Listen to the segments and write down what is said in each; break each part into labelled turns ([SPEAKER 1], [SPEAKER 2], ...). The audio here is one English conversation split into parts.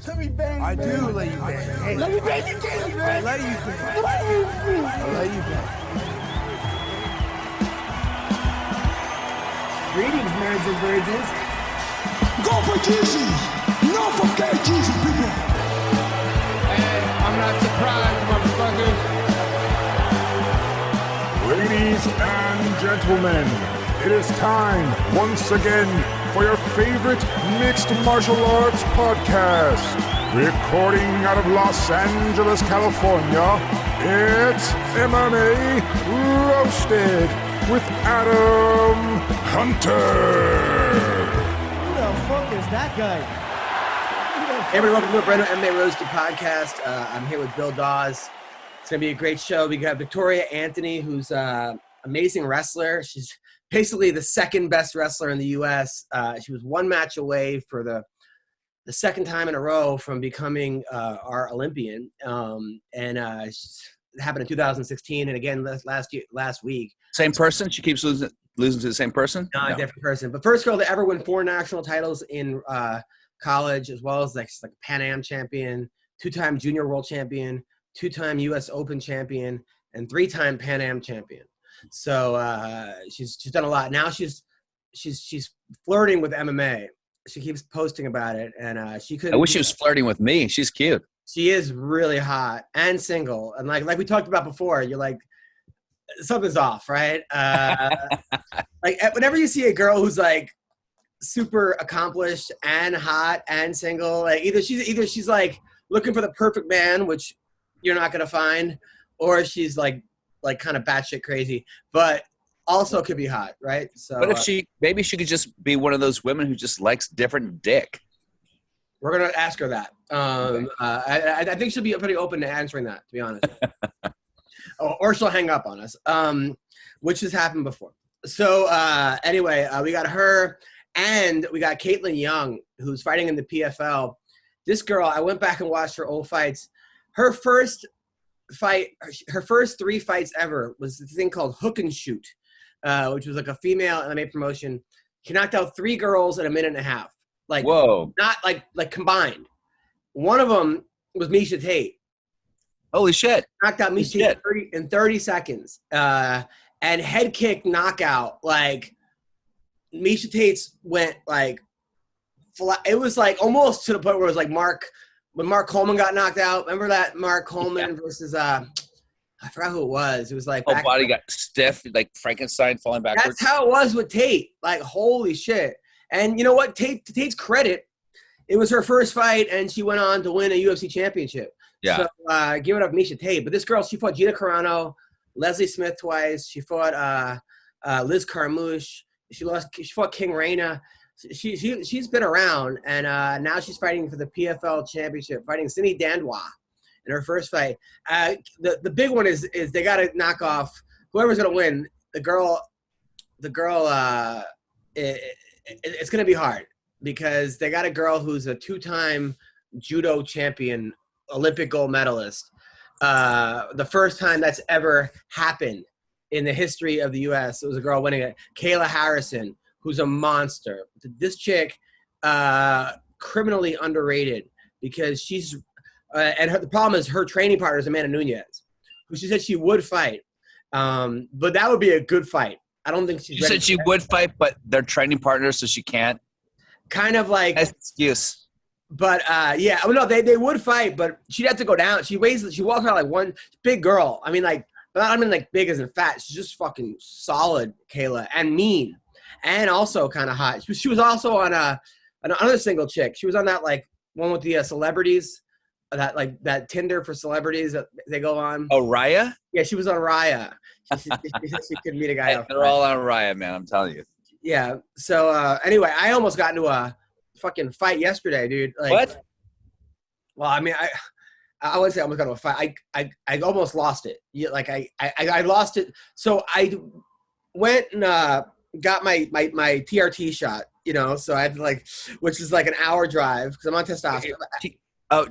[SPEAKER 1] Let me bang. I do let you bang. Hey, let me bang you, Kayla, man. I let you bang. I let you bang. Greetings, marrieds and virgins.
[SPEAKER 2] Go for Jesus. No for Jesus, people.
[SPEAKER 3] Hey, I'm not surprised, motherfuckers.
[SPEAKER 4] Ladies and gentlemen, it is time once again for your favorite mixed martial arts podcast. Recording out of Los Angeles, California, it's MMA Roasted with Adam Hunter.
[SPEAKER 1] Who the fuck is that guy?
[SPEAKER 5] Hey everyone, welcome to a brand new MMA Roasted Podcast. I'm here with Bill Dawes. It's going to be a great show. We got Victoria Anthony, who's an amazing wrestler. She's basically the second best wrestler in the U.S. She was one match away for the second time in a row from becoming our Olympian. It happened in 2016, and again last week.
[SPEAKER 6] Same person? She keeps losing to the same person?
[SPEAKER 5] No, a different person. But first girl to ever win 4 national titles in college, as well as like Pan Am champion, 2-time junior world champion, 2-time U.S. Open champion, and 3-time Pan Am champion. So she's done a lot. Now she's flirting with MMA. She keeps posting about it, and she could.
[SPEAKER 6] I wish she was flirting with me. She's cute.
[SPEAKER 5] She is really hot and single, and like we talked about before, you're like something's off, right? Like whenever you see a girl who's like super accomplished and hot and single, like either she's like looking for the perfect man, which you're not gonna find, or she's like kind of batshit crazy, but also could be hot, right? So,
[SPEAKER 6] what if maybe she could just be one of those women who just likes different dick?
[SPEAKER 5] We're gonna ask her that. I think she'll be pretty open to answering that, to be honest. or she'll hang up on us, which has happened before. So anyway, we got her, and we got Caitlyn Young, who's fighting in the PFL. This girl, I went back and watched her old fights. Her first 3 fights ever was this thing called Hook and Shoot, which was like a female MMA promotion. She knocked out 3 girls in a minute and a half. Like,
[SPEAKER 6] whoa!
[SPEAKER 5] Not like combined. One of them was Miesha Tate.
[SPEAKER 6] Holy shit!
[SPEAKER 5] Knocked out Miesha Tate in 30 seconds. And head kick knockout. Like Miesha Tate's went like flat. It was like almost to the point where it was like when Mark Coleman got knocked out. Remember that Mark Coleman versus I forgot who it was. It was like
[SPEAKER 6] whole body got stiff, like Frankenstein falling backwards.
[SPEAKER 5] That's how it was with Tate. Like holy shit. And you know what? To Tate's credit, it was her first fight, and she went on to win a UFC championship.
[SPEAKER 6] Yeah.
[SPEAKER 5] So give it up, Miesha Tate. But this girl, she fought Gina Carano, Leslie Smith twice. She fought Liz Carmouche. She fought King Reina. She's been around, and now she's fighting for the PFL championship, fighting Cindy Dandois in her first fight. The big one is they got to knock off whoever's going to win. The girl. It's going to be hard because they got a girl who's a 2-time judo champion, Olympic gold medalist. The first time that's ever happened in the history of the U.S. It was a girl winning it, Kayla Harrison, who's a monster. This chick, criminally underrated because she's the problem is her training partner is Amanda Nunes, who she said she would fight. But that would be a good fight. I don't think she's ready.
[SPEAKER 6] She said she would fight, but they're training partners, so she can't.
[SPEAKER 5] Kind of like
[SPEAKER 6] that's an excuse.
[SPEAKER 5] But yeah, no, they would fight, but she'd have to go down. She walks around like one big girl. I mean, like big as in fat. She's just fucking solid, Kayla, and mean, and also kind of hot. She was also on another single chick. She was on that like one with the celebrities, that Tinder for celebrities that they go on.
[SPEAKER 6] Oh, Raya?
[SPEAKER 5] Yeah, she was on Raya. She could meet a guy.
[SPEAKER 6] They're all on Raya, man. I'm telling you.
[SPEAKER 5] Yeah. So anyway, I almost got into a fucking fight yesterday, dude. Like,
[SPEAKER 6] what?
[SPEAKER 5] Well, I mean, I wouldn't say I almost got into a fight. I almost lost it. Yeah, like I lost it. So I went and got my TRT shot. You know, so I had to which is like an hour drive because I'm on testosterone.
[SPEAKER 6] Oh,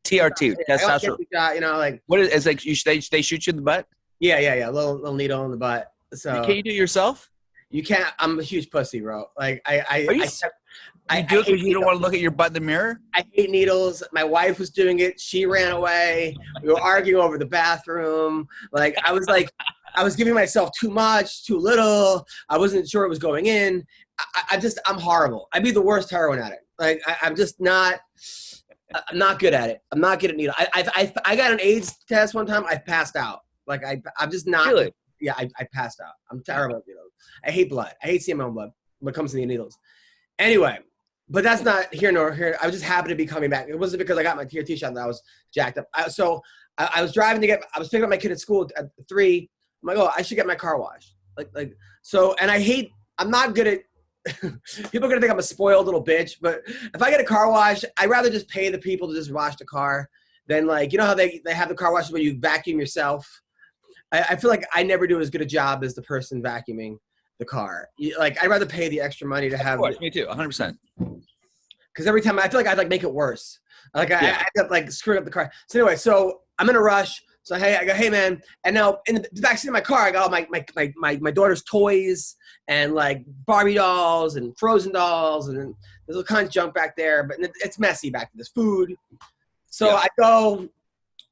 [SPEAKER 6] TRT, testosterone.
[SPEAKER 5] Shot, you know, like
[SPEAKER 6] what is like? They shoot you in the butt?
[SPEAKER 5] Yeah. Little needle in the butt. So
[SPEAKER 6] can you do it yourself?
[SPEAKER 5] You can't. I'm a huge pussy, bro. Like
[SPEAKER 6] You do it because you don't want to look at your butt in the mirror?
[SPEAKER 5] I hate needles. My wife was doing it. She ran away. We were arguing over the bathroom. Like, I was giving myself too much, too little. I wasn't sure it was going in. I'm horrible. I'd be the worst heroin addict. Like, I'm not good at it. I'm not good at needle. I got an AIDS test one time. I passed out. Like, I'm just not.
[SPEAKER 6] Really?
[SPEAKER 5] Yeah, I passed out. I'm terrible at needles. I hate blood. I hate seeing my own blood when it comes to the needles. Anyway, but that's not here nor here. I was just happy to be coming back. It wasn't because I got my TRT shot that I was jacked up. I was driving I was picking up my kid at school at 3. I'm like, oh, I should get my car washed. So, and I'm not good at, people are going to think I'm a spoiled little bitch, but if I get a car wash, I'd rather just pay the people to just wash the car than, like, you know how they have the car washes where you vacuum yourself? I feel like I never do as good a job as the person vacuuming the car. Like, I'd rather pay the extra money to have.
[SPEAKER 6] Of course, me too, 100%.
[SPEAKER 5] Because every time I feel like I'd like make it worse. Like, I end up like screwing up the car. So anyway, so I'm in a rush. So I go, hey man, and now in the backseat of my car, I got all my daughter's toys and like Barbie dolls and Frozen dolls, and there's all kinds of junk back there, but it's messy back there. There's food. So I go,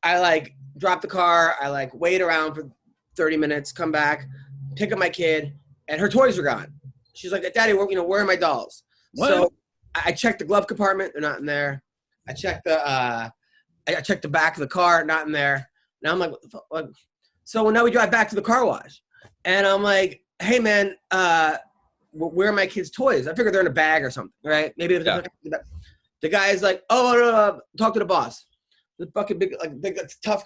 [SPEAKER 5] I like drop the car, I like wait around for 30 minutes, come back, pick up my kid, and her toys are gone. She's like, Daddy, where are my dolls? What? So I checked the glove compartment, they're not in there. I checked the back of the car, not in there. Now I'm like, what the fuck? What? So now we drive back to the car wash. And I'm like, hey, man, where are my kids' toys? I figured they're in a bag or something, right? Maybe the guy's like, oh, no, talk to the boss. The fucking big tough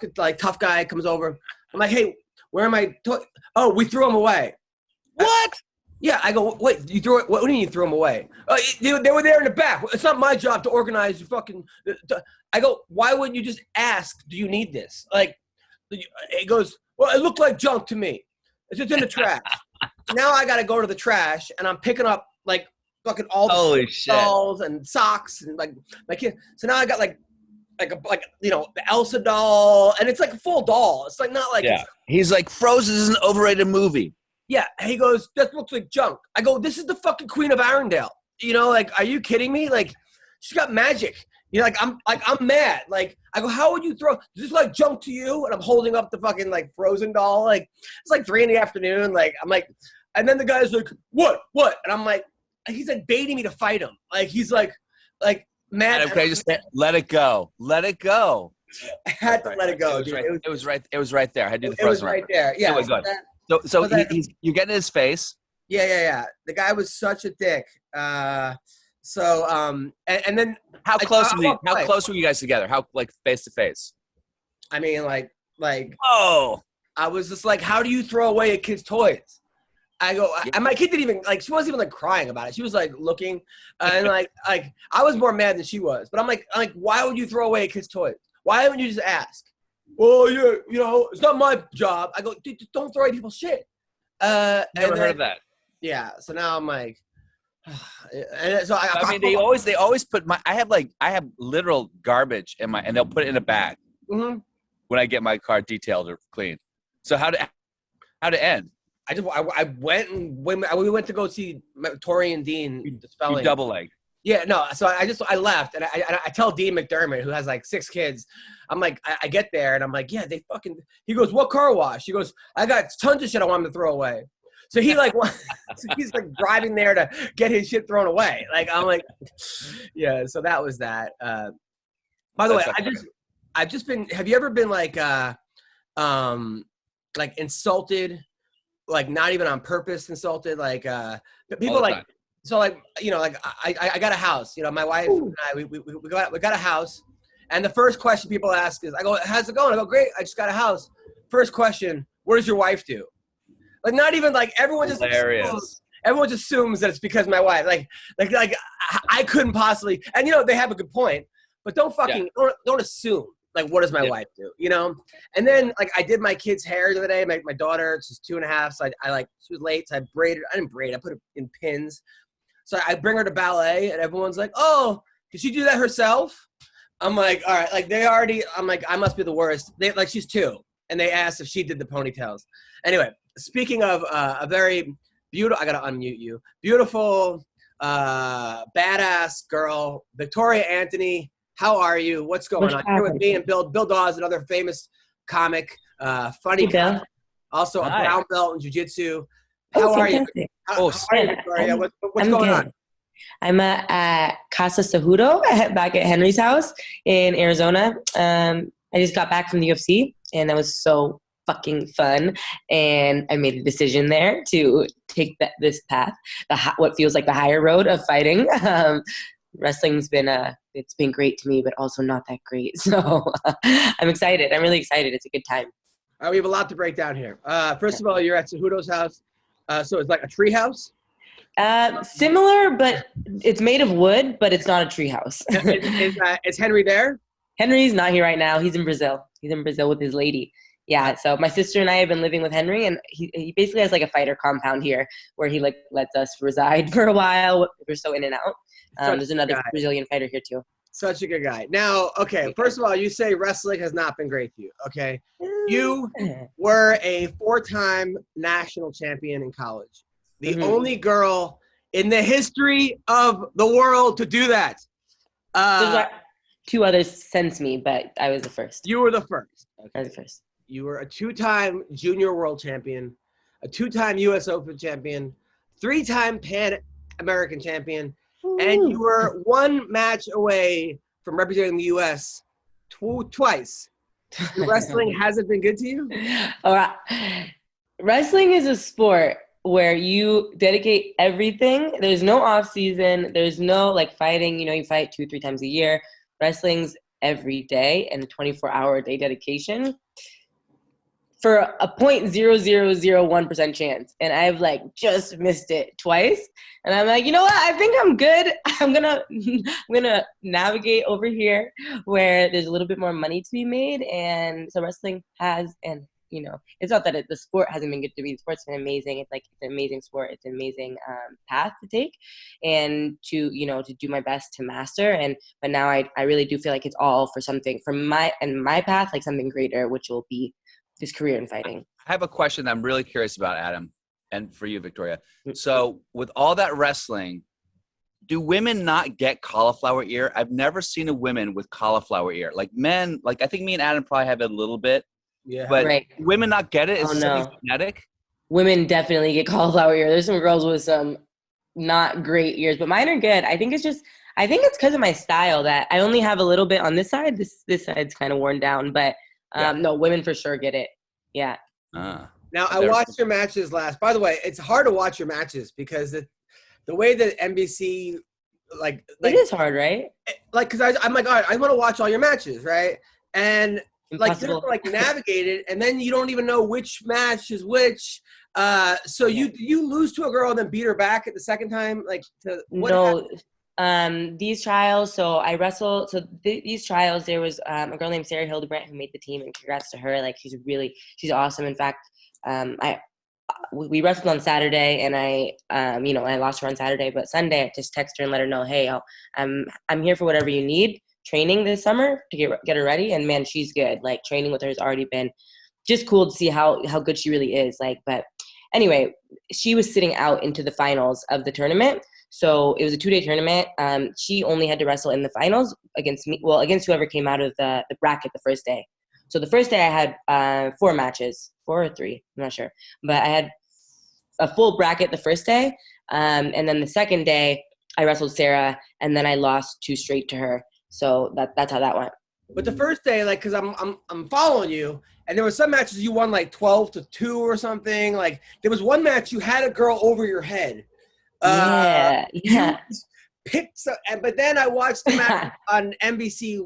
[SPEAKER 5] guy comes over. I'm like, hey, where are my toys? Oh, we threw them away. What? Yeah, I go, wait, you threw it? What do you mean you threw them away? They were there in the back. It's not my job to organize your fucking. I go, why wouldn't you just ask, do you need this? Like, it goes, well, it looked like junk to me. It's just in the trash. Now I got to go to the trash, and I'm picking up, like, fucking all the dolls and socks and, like, my kid. So now I got, like you know, the Elsa doll, and it's, like, a full doll. It's, like, not like.
[SPEAKER 6] Yeah. He's like, Frozen is an overrated movie.
[SPEAKER 5] Yeah. He goes, that looks like junk. I go, this is the fucking Queen of Arendelle. You know, like, are you kidding me? Like, she's got magic. You know, I'm mad. Like, I go, how would you throw? Does this like junk to you? And I'm holding up the fucking like Frozen doll. Like, it's like 3 PM. Like, I'm like, and then the guy's like, what? And I'm like, he's like baiting me to fight him. Like, he's like mad.
[SPEAKER 6] Okay, just let it go. Let it go.
[SPEAKER 5] I had to let it go.
[SPEAKER 6] It was right there. I had to do the Frozen.
[SPEAKER 5] It was right there. Yeah.
[SPEAKER 6] So you're getting in his face.
[SPEAKER 5] Yeah. The guy was such a dick. And then
[SPEAKER 6] how close were you guys together? How, like, face to face?
[SPEAKER 5] I mean, like
[SPEAKER 6] oh,
[SPEAKER 5] I was just like, how do you throw away a kid's toys? I go, and my kid didn't even like, she wasn't even like crying about it. She was like looking, and like I was more mad than she was. But I'm like, why would you throw away a kid's toys? Why haven't you just ask? Well, yeah, you know, it's not my job. I go, dude, just don't throw away people's shit.
[SPEAKER 6] Never heard of that.
[SPEAKER 5] Yeah. So now I'm like. And so I
[SPEAKER 6] mean, they always put I have literal garbage in and they'll put it in a bag when I get my car detailed or cleaned. So how to end?
[SPEAKER 5] I went and we went to go see Tori and Dean.
[SPEAKER 6] You double leg.
[SPEAKER 5] Yeah, no. So I left and I tell Dean McDermott, who has like 6 kids, I'm like, I get there and I'm like, yeah, they fucking. He goes, what car wash? He goes, I got tons of shit I want him to throw away. So he's like driving there to get his shit thrown away. Like, I'm like, yeah. So that was that. By the way, I've just been. Have you ever been like insulted, like not even on purpose insulted, like people like. So like, you know, like I got a house. You know, my wife and I we got a house, and the first question people ask is, I go, how's it going? I go, great. I just got a house. First question, what does your wife do? Like, not even like everyone just assumes that it's because of my wife. Like I couldn't possibly. And you know, they have a good point, but don't don't assume. Like, what does my wife do? You know. And then like I did my kid's hair the other day. My daughter, she's 2.5, so I like she was late, so I braided. I didn't braid. I put it in pins. So I bring her to ballet, and everyone's like, "Oh, did she do that herself?" I'm like, "All right." Like I'm like, I must be the worst. Like she's 2, and they asked if she did the ponytails. Anyway. Speaking of a very beautiful, I gotta unmute you. Beautiful badass girl, Victoria Anthony. How are you? What's going on? Here with me and Bill Dawes, another famous comic, funny comic, also a brown belt in jiu-jitsu. How are you? How are you, Victoria? What's going on?
[SPEAKER 7] I'm at Casa Cejudo back at Henry's house in Arizona. I just got back from the UFC, and that was so fucking fun. And I made a decision there to take this path, what feels like the higher road of fighting. Wrestling's been it's been great to me, but also not that great. So I'm excited. I'm really excited. It's a good time.
[SPEAKER 5] We have a lot to break down here. First of all, you're at Cejudo's house. So it's like a tree house?
[SPEAKER 7] Similar, but it's made of wood, but it's not a tree house.
[SPEAKER 5] Is Henry there?
[SPEAKER 7] Henry's not here right now. He's in Brazil. He's in Brazil with his lady. Yeah, so my sister and I have been living with Henry, and he basically has like a fighter compound here where he like lets us reside for a while. We're so in and out. There's another Brazilian fighter here too.
[SPEAKER 5] Such a good guy. Now, okay, first of all, you say wrestling has not been great for you, okay? You were a 4-time national champion in college. The only girl in the history of the world to do that.
[SPEAKER 7] There's 2 others since me, but I was the first.
[SPEAKER 5] You were the first. Okay.
[SPEAKER 7] I was the first.
[SPEAKER 5] You were a 2-time junior world champion, a 2-time U.S. Open champion, 3-time Pan American champion, and you were 1 match away from representing the U.S. twice. Wrestling hasn't been good to you?
[SPEAKER 7] All right. Wrestling is a sport where you dedicate everything. There's no off season. There's no like fighting. You fight 2-3 times a year. Wrestling's every day and a 24-hour day dedication for a 0.0001% chance. And I've like just missed it twice. And I'm like, you know what? I think I'm good. I'm gonna navigate over here where there's a little bit more money to be made. And so wrestling has, and it's not that the sport hasn't been good to me. The sport's been amazing. It's an amazing sport. It's an amazing path to take, and to do my best to master. But now I really do feel like it's all for something, for my path, like something greater, which will be this career in fighting.
[SPEAKER 6] I have a question that I'm really curious about, Adam, and for you, Victoria. So with all that wrestling, do women not get cauliflower ear? I've never seen a woman with cauliflower ear. Like men, like I think me and Adam probably have it a little bit.
[SPEAKER 5] Yeah.
[SPEAKER 6] But
[SPEAKER 7] right.
[SPEAKER 6] Women not get it? Is it something genetic?
[SPEAKER 7] Women definitely get cauliflower ear. There's some girls with some not great ears, but mine are good. I think it's because of my style that I only have a little bit on this side. This side's kind of worn down, but no, women for sure get it. Yeah.
[SPEAKER 5] Now, I watched your matches last. By the way, it's hard to watch your matches because the way that NBC, like
[SPEAKER 7] it is hard, right?
[SPEAKER 5] Like, because I'm like, all right, I want to watch all your matches, right? And
[SPEAKER 7] impossible.
[SPEAKER 5] Like they're like navigated, and then you don't even know which match is which. So you lose to a girl and then beat her back at the second time, like to what happened?
[SPEAKER 7] These trials, so I wrestled, these trials, there was a girl named Sarah Hildebrandt who made the team, and congrats to her. Like, she's awesome. In fact, we wrestled on Saturday, and I lost her on Saturday, but Sunday I just texted her and let her know, hey, I'm here for whatever you need, training this summer to get her ready. And man, she's good. Like, training with her has already been just cool to see how good she really is. Like, but anyway, she was sitting out into the finals of the tournament. So it was a 2-day tournament. She only had to wrestle in the finals against me. Well, against whoever came out of the bracket the first day. So the first day I had 4 matches, 4 or 3, I'm not sure. But I had a full bracket the first day. And then the second day I wrestled Sarah, and then I lost 2 straight to her. So that's how that went.
[SPEAKER 5] But the first day, like, because I'm following you, and there were some matches you won like 12-2 or something. Like, there was one match you had a girl over your head.
[SPEAKER 7] Yeah.
[SPEAKER 5] But then I watched the match on NBC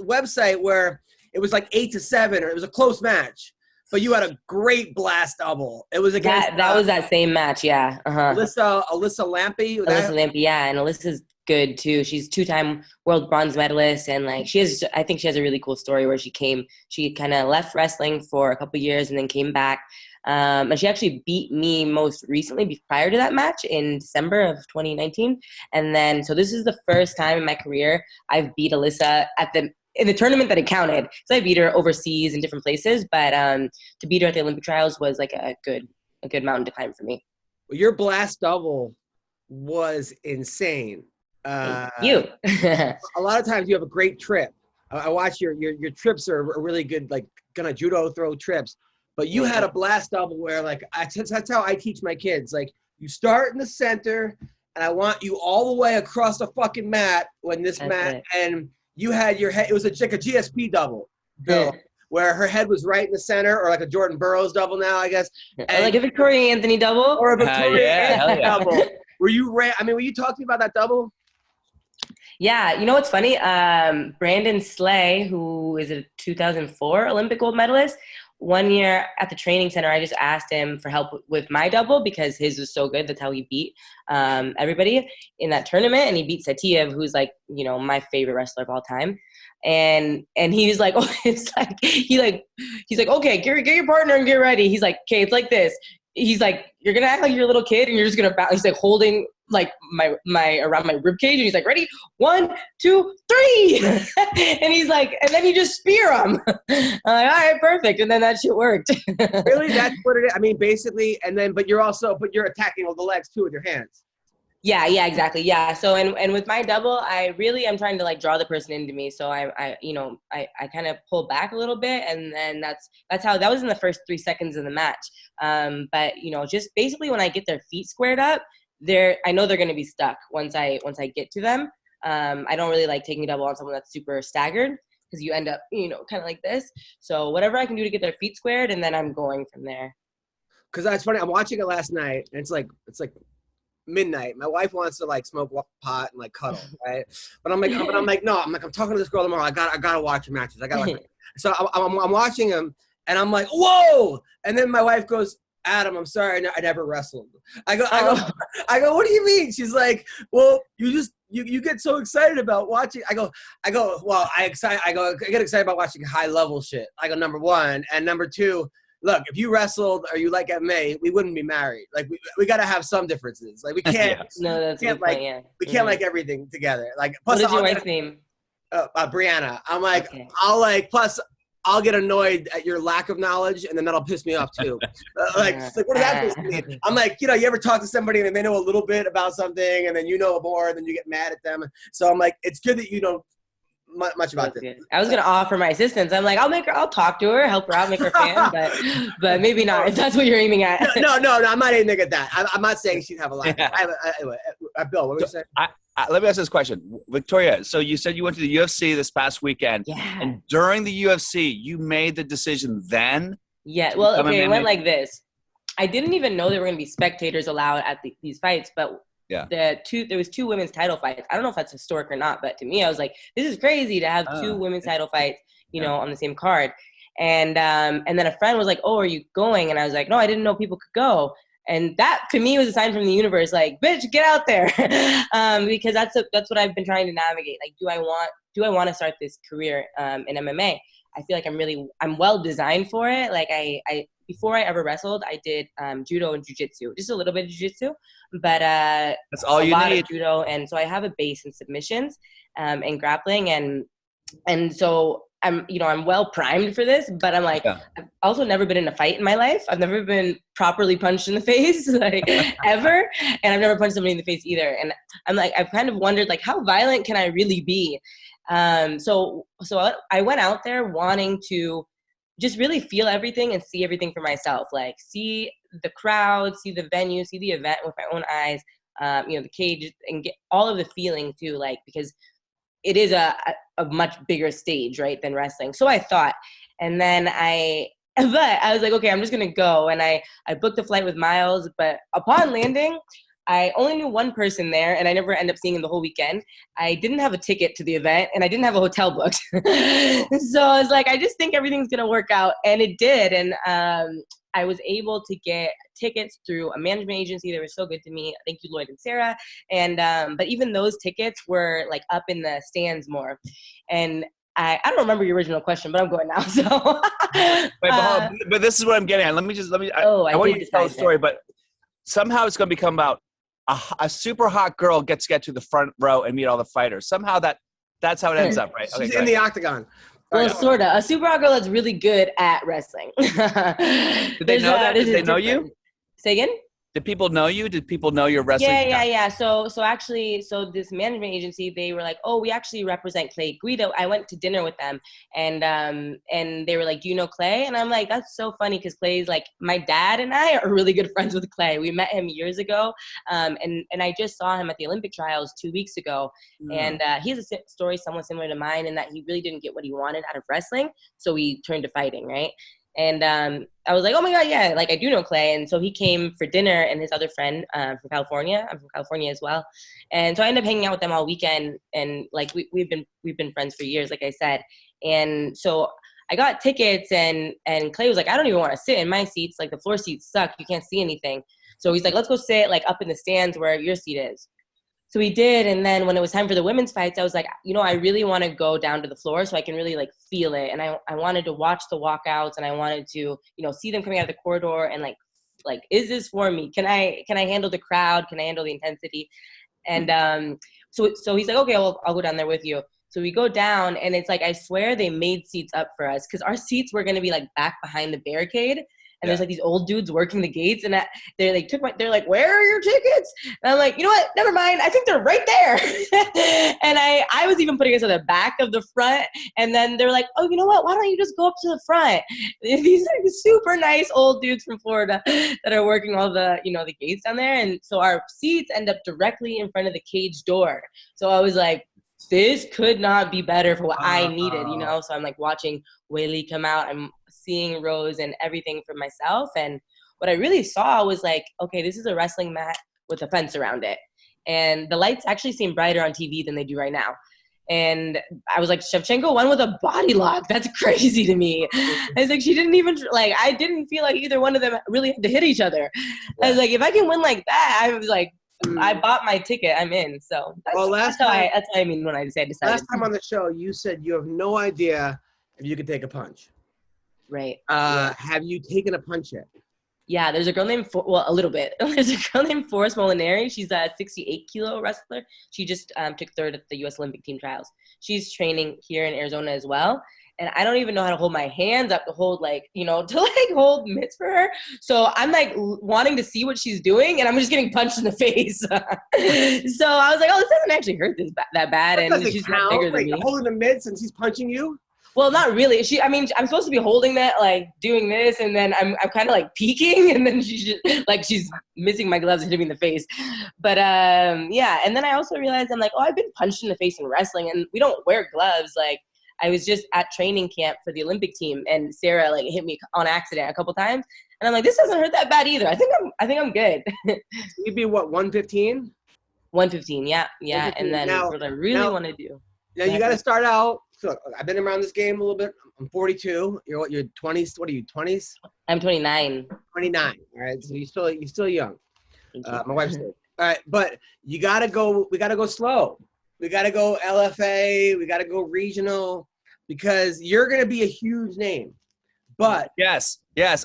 [SPEAKER 5] website where it was like 8-7, or it was a close match. But you had a great blast double. It was against
[SPEAKER 7] that was that same match, yeah.
[SPEAKER 5] Alyssa Lampy.
[SPEAKER 7] Alyssa Lampy, yeah, and Alyssa's good too. She's 2-time world bronze medalist, and like I think she has a really cool story where she kind of left wrestling for a couple years and then came back. And she actually beat me most recently prior to that match in December of 2019. And then, so this is the first time in my career I've beat Alyssa in the tournament that it counted. So I beat her overseas in different places, but to beat her at the Olympic trials was like a good mountain to climb for me.
[SPEAKER 5] Your blast double was insane.
[SPEAKER 7] You.
[SPEAKER 5] A lot of times you have a great trip. I watch your trips are really good, like kind of judo throw trips. But you had a blast double where like that's how I teach my kids. Like you start in the center, and I want you all the way across the fucking mat and you had your head. It was like a GSP double, Bill, where her head was right in the center, or like a Jordan Burroughs double now, I guess.
[SPEAKER 7] Or like a Victoria Anthony double.
[SPEAKER 5] Or a Victoria Anthony
[SPEAKER 7] double.
[SPEAKER 5] Were you talking about that double?
[SPEAKER 7] Yeah, you know what's funny? Brandon Slay, who is a 2004 Olympic gold medalist, one year at the training center, I just asked him for help with my double because his was so good. That's how he beat everybody in that tournament. And he beat Satiev, who's like, you know, my favorite wrestler of all time. And he was like, oh, it's like, he's like, okay, get your partner and get ready. He's like, okay, it's like this. He's like, you're going to act like you're a little kid and you're just going to bounce. He's like holding like my around my rib cage, and he's like, ready, 1, 2, 3. And he's like, and then you just spear him. I'm like, all right, perfect. And then that shit worked.
[SPEAKER 5] Really? That's what it is? I mean, basically, but you're attacking all the legs too with your hands.
[SPEAKER 7] Yeah, exactly. Yeah. So, and with my double, I'm trying to like draw the person into me. So I kind of pull back a little bit, and then that's how that was in the first 3 seconds of the match. But you know, just basically when I get their feet squared up, I know they're going to be stuck once I get to them. I don't really like taking a double on someone that's super staggered because you end up, you know, kind of like this. So whatever I can do to get their feet squared, and then I'm going from there. Because
[SPEAKER 5] that's funny. I'm watching it last night, and it's like midnight. My wife wants to like smoke pot and like cuddle, right? But I'm like, no. I'm talking to this girl tomorrow. I gotta watch your matches. So I'm watching them, and I'm like, whoa! And then my wife goes, Adam, I'm sorry, I never wrestled. I go, what do you mean? She's like, well, you get so excited about watching. I go, well, I get excited about watching high level shit. I go, number one, and number two, look, if you wrestled or you like MMA, we wouldn't be married. Like we got to have some differences. Like we can't.
[SPEAKER 7] No, that's a good point, yeah.
[SPEAKER 5] We can't like everything together. Like,
[SPEAKER 7] plus, what is your wife's name?
[SPEAKER 5] Brianna. I'm like,
[SPEAKER 7] okay.
[SPEAKER 5] I'll get annoyed at your lack of knowledge, and then that'll piss me off too. Like, what does that supposed to mean? I'm like, you know, you ever talk to somebody and they know a little bit about something, and then you know more, and then you get mad at them. So I'm like, it's good that you know much about this.
[SPEAKER 7] I was gonna offer my assistance. I'm like, I'll talk to her, help her out, make her fan, but maybe not if that's what you're aiming at.
[SPEAKER 5] No, I'm not aiming at that. I'm not saying she'd have a lack. Bill, what were you saying?
[SPEAKER 6] Let me ask this question. Victoria, so you said you went to the UFC this past weekend.
[SPEAKER 7] Yeah.
[SPEAKER 6] And during the UFC, you made the decision then?
[SPEAKER 7] Yeah, well, okay, it went like this. I didn't even know there were going to be spectators allowed at these fights, but there was 2 women's title fights. I don't know if that's historic or not, but to me, I was like, this is crazy to have 2 women's title fights, you know, on the same card. And then a friend was like, oh, are you going? And I was like, no, I didn't know people could go. And that to me was a sign from the universe, like, bitch, get out there. Because that's what I've been trying to navigate. Like, do I want to start this career in MMA? I feel like I'm well designed for it. Like I before I ever wrestled, I did judo and jiu-jitsu, just a little bit of jiu-jitsu, but
[SPEAKER 6] that's all you need.
[SPEAKER 7] Of judo, and so I have a base in submissions and grappling, and so I'm well primed for this, but I'm like, I've also never been in a fight in my life. I've never been properly punched in the face, like ever. And I've never punched somebody in the face either. And I'm like, I've kind of wondered, like, how violent can I really be? So I went out there wanting to just really feel everything and see everything for myself, like see the crowd, see the venue, see the event with my own eyes, the cage, and get all of the feeling too, like, because it is a much bigger stage, right, than wrestling. So I thought, and then I was like, okay, I'm just going to go. And I booked a flight with Miles, but upon landing, I only knew one person there, and I never ended up seeing him the whole weekend. I didn't have a ticket to the event, and I didn't have a hotel booked. So I was like, I just think everything's going to work out, and it did. And I was able to get tickets through a management agency. They were so good to me. Thank you, Lloyd and Sarah. And but even those tickets were like up in the stands more. And I don't remember your original question, but I'm going now. So,
[SPEAKER 6] but this is what I'm getting at. Let me. I want you to tell the story, but somehow it's going to become about a super hot girl gets to get to the front row and meet all the fighters. Somehow that's how it ends up, right?
[SPEAKER 5] She's in the octagon.
[SPEAKER 7] Well, sort of. A super hot girl that's really good at wrestling.
[SPEAKER 6] Did they know that? Did they know you?
[SPEAKER 7] Say again?
[SPEAKER 6] Did people know you? Did people know your wrestling?
[SPEAKER 7] Yeah. So actually, this management agency, they were like, oh, we actually represent Clay Guida. I went to dinner with them, and they were like, do you know Clay? And I'm like, that's so funny because Clay's like, my dad and I are really good friends with Clay. We met him years ago, and I just saw him at the Olympic trials 2 weeks ago, and he has a story somewhat similar to mine in that he really didn't get what he wanted out of wrestling, so he turned to fighting, right? And I was like, oh my God, yeah, like I do know Clay. And so he came for dinner and his other friend from California. I'm from California as well. And so I ended up hanging out with them all weekend. And like we've been friends for years, like I said. And so I got tickets and Clay was like, I don't even want to sit in my seats. Like the floor seats suck. You can't see anything. So he's like, let's go sit like up in the stands where your seat is. So we did, and then when it was time for the women's fights, I was like, I really want to go down to the floor so I can really like feel it, and I wanted to watch the walkouts, and I wanted to see them coming out of the corridor, and like is this for me? Can I handle the crowd? Can I handle the intensity? And so he's like, okay, I'll go down there with you. So we go down, and it's like I swear they made seats up for us because our seats were gonna be like back behind the barricade. And there's like these old dudes working the gates, and they're like, where are your tickets? And I'm like, you know what? Never mind. I think they're right there. And I was even putting us at the back of the front. And then they're like, oh, you know what? Why don't you just go up to the front? These are super nice old dudes from Florida that are working all the, the gates down there. And so our seats end up directly in front of the cage door. So I was like, this could not be better for what I needed, So I'm like watching Whaley come out. I'm seeing Rose and everything for myself. And what I really saw was like, okay, this is a wrestling mat with a fence around it. And the lights actually seem brighter on TV than they do right now. And I was like, Shevchenko won with a body lock. That's crazy to me. I was like, she didn't even, like, I didn't feel like either one of them really had to hit each other. I was like, if I can win like that, I was like, I bought my ticket. I'm in. So that's how I mean when I decided.
[SPEAKER 5] Last time on the show, you said you have no idea if you could take a punch.
[SPEAKER 7] Right.
[SPEAKER 5] Have you taken a punch yet?
[SPEAKER 7] Yeah, there's a girl named, a little bit. There's a girl named Forrest Molinari. She's a 68-kilo wrestler. She just took third at the U.S. Olympic team trials. She's training here in Arizona as well. And I don't even know how to hold my hands up to hold, hold mitts for her. So I'm, wanting to see what she's doing, and I'm just getting punched in the face. So I was like, oh, this doesn't actually hurt that bad. And she's not bigger than me.
[SPEAKER 5] Holding the mitts and she's punching you?
[SPEAKER 7] Well, not really. I'm supposed to be holding that, doing this, and then I'm kind of peeking, and then she's missing my gloves and hitting me in the face. But yeah. And then I also realized I'm like, oh, I've been punched in the face in wrestling, and we don't wear gloves. I was just at training camp for the Olympic team, and Sarah hit me on accident a couple times, and I'm like, this doesn't hurt that bad either. I think I'm good.
[SPEAKER 5] You'd be what, 115?
[SPEAKER 7] 115, yeah. 115. And then what I really want to do.
[SPEAKER 5] Now you got to start out. So I've been around this game a little bit. I'm 42. You're what? You're 20s. What are you? 20s?
[SPEAKER 7] I'm 29.
[SPEAKER 5] 29. All right. So you're still young. My wife's there. All right, but you gotta go. We gotta go slow. We gotta go LFA. We gotta go regional, because you're gonna be a huge name. But
[SPEAKER 6] yes,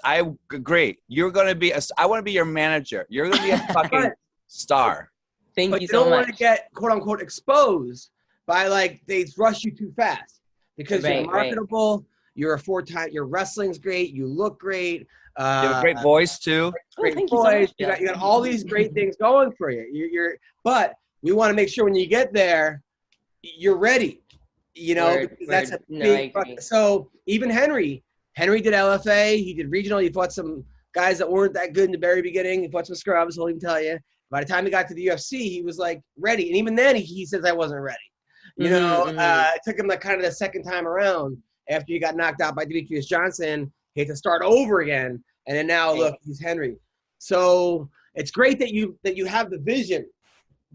[SPEAKER 6] I agree. You're gonna be. I want to be your manager. You're gonna be a fucking star.
[SPEAKER 7] Thank you
[SPEAKER 5] you
[SPEAKER 7] so much.
[SPEAKER 5] don't want to get quote unquote exposed by they rush you too fast, because you're marketable. You're a 4-time. Your wrestling's great. You look great.
[SPEAKER 6] You have a great voice too.
[SPEAKER 5] Great voice. You got all these great things going for you. But we want to make sure when you get there, you're ready. That's a big. So even Henry did LFA. He did regional. He fought some guys that weren't that good in the very beginning. He fought some scrubs. I'll even tell you. By the time he got to the UFC, he was ready. And even then, he says I wasn't ready. It took him kind of the second time around after he got knocked out by Demetrius Johnson. He had to start over again. And then now, look, he's Henry. So it's great that you have the vision,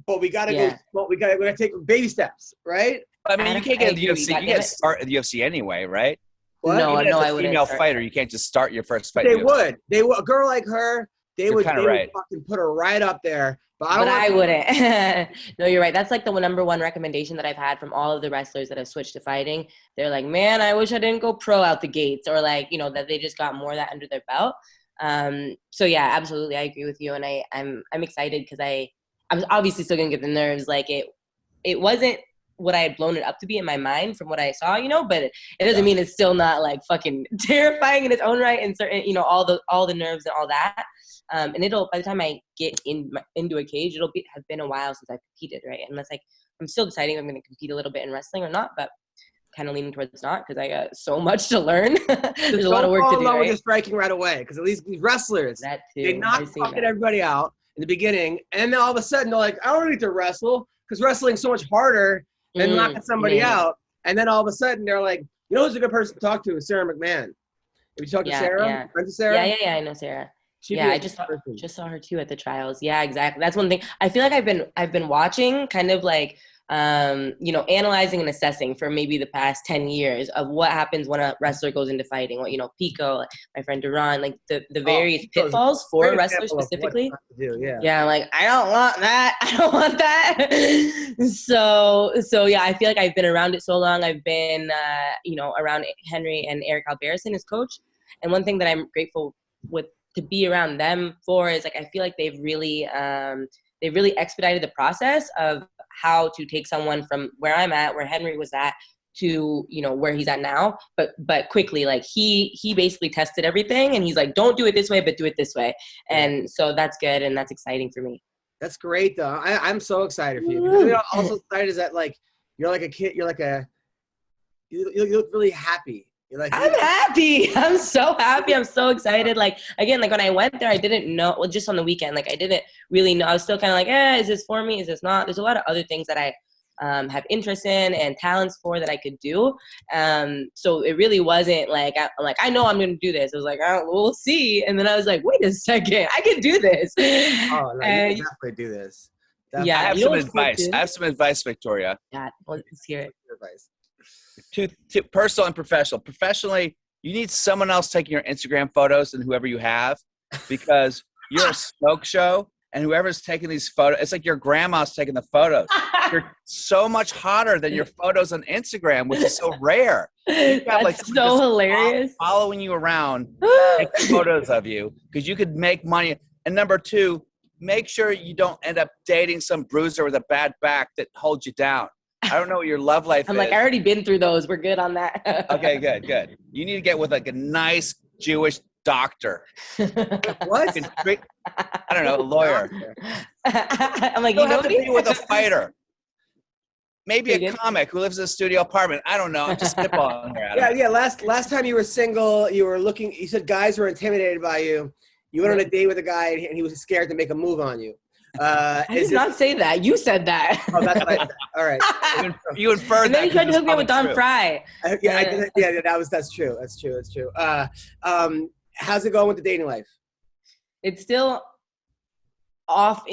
[SPEAKER 5] but we got to go. Well, we got to take baby steps, right?
[SPEAKER 6] I mean, you can't get the UFC. You got to start at the UFC anyway, right?
[SPEAKER 5] What?
[SPEAKER 7] No,
[SPEAKER 6] I
[SPEAKER 7] wouldn't.
[SPEAKER 6] Female fighter, you can't just start your first fight.
[SPEAKER 5] They would. A girl like her, they would
[SPEAKER 6] right.
[SPEAKER 5] fucking put her right up there. But
[SPEAKER 7] I wouldn't. No, you're right. That's the number one recommendation that I've had from all of the wrestlers that have switched to fighting. They're like, man, I wish I didn't go pro out the gates, or that they just got more of that under their belt. So yeah, absolutely, I agree with you, and I'm excited because I'm obviously still gonna get the nerves. It wasn't what I had blown it up to be in my mind from what I saw, but it doesn't mean it's still not like fucking terrifying in its own right and certain, all the nerves and all that. And by the time I get into a cage, have been a while since I've competed, right? And that's like, I'm still deciding if I'm going to compete a little bit in wrestling or not, but kind of leaning towards not because I got so much to learn. There's a lot of work to do, right?
[SPEAKER 5] Just striking right away because at least these wrestlers, they knock fucking everybody out in the beginning, and then all of a sudden they're like, I don't need to wrestle because wrestling's so much harder than knocking somebody out. And then all of a sudden they're like, who's a good person to talk to? Is Sarah McMahon. Have you talked to Sarah?
[SPEAKER 7] Yeah.
[SPEAKER 5] Friends with Sarah?
[SPEAKER 7] Yeah, I know Sarah. I just saw her too at the trials. Yeah, exactly. That's one thing. I feel like I've been watching kind of like analyzing and assessing for maybe the past 10 years of what happens when a wrestler goes into fighting. Pico, my friend Duran, like the various pitfalls for wrestlers specifically. Yeah, like I don't want that. So yeah, I feel like I've been around it so long. I've been around Henry and Eric Albertson as coach. And one thing that I'm grateful to be around them for is like I feel like they've really expedited the process of how to take someone from where I'm at, where Henry was at, to where he's at now, but quickly. Like he basically tested everything, and he's like, don't do it this way, but do it this way. And so that's good, and that's exciting for me.
[SPEAKER 5] That's great, though. I'm so excited for you. Because also excited is that like you're like a kid. You look really happy.
[SPEAKER 7] I'm happy. I'm so happy. I'm so excited. Like, again, like when I went there, I didn't know, just on the weekend, like I didn't really know. I was still kind of like, is this for me? Is this not? There's a lot of other things that I have interest in and talents for that I could do. So it really wasn't like, I know I'm going to do this. I was like, we'll see. And then I was like, wait a second, I can do this.
[SPEAKER 5] Oh, no, you can definitely do this. Definitely.
[SPEAKER 7] Yeah.
[SPEAKER 6] I have some advice. I have some advice, Victoria.
[SPEAKER 7] Yeah, let's hear it.
[SPEAKER 5] Advice.
[SPEAKER 6] To personal and professional. Professionally, you need someone else taking your Instagram photos than whoever you have, because you're a smoke show, and whoever's taking these photos, it's like your grandma's taking the photos. You're so much hotter than your photos on Instagram, which is so rare.
[SPEAKER 7] That's so hilarious.
[SPEAKER 6] Following you around, taking photos of you, because you could make money. And number two, make sure you don't end up dating some bruiser with a bad back that holds you down. I don't know what your love life is.
[SPEAKER 7] I'm like, I already been through those. We're good on that.
[SPEAKER 6] Okay, good. You need to get with like a nice Jewish doctor.
[SPEAKER 5] What?
[SPEAKER 6] I don't know, a lawyer.
[SPEAKER 7] I'm like,
[SPEAKER 6] you don't have to be with a fighter. Maybe a comic who lives in a studio apartment. I don't know. I'm just spitballing here.
[SPEAKER 5] Yeah. Last time you were single, you said guys were intimidated by you. You went on a date with a guy and he was scared to make a move on you.
[SPEAKER 7] I did not say that. You said that.
[SPEAKER 5] Oh, that's right. All right.
[SPEAKER 6] You inferred
[SPEAKER 7] and then
[SPEAKER 6] that.
[SPEAKER 7] you tried to hook me up with Don Fry.
[SPEAKER 5] That's true. That's true. How's it going with the dating life?
[SPEAKER 7] It's still off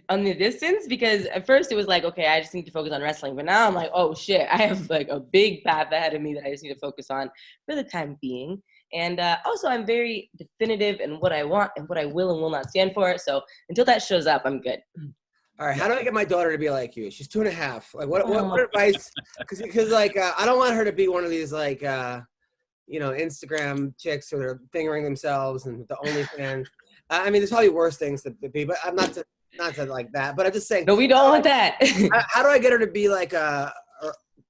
[SPEAKER 7] on the distance, because at first it was like, okay, I just need to focus on wrestling. But now I'm like, oh shit, I have like a big path ahead of me that I just need to focus on for the time being. And also, I'm very definitive in what I want and what I will and will not stand for. So until that shows up, I'm good.
[SPEAKER 5] All right. How do I get my daughter to be like you? She's 2.5. Like, what advice? Because like, I don't want her to be one of these like, Instagram chicks who are fingering themselves and the OnlyFans. I mean, there's probably worse things to be, but I'm not to like that. But I'm just saying.
[SPEAKER 7] No, we don't want that.
[SPEAKER 5] How do I get her to be like a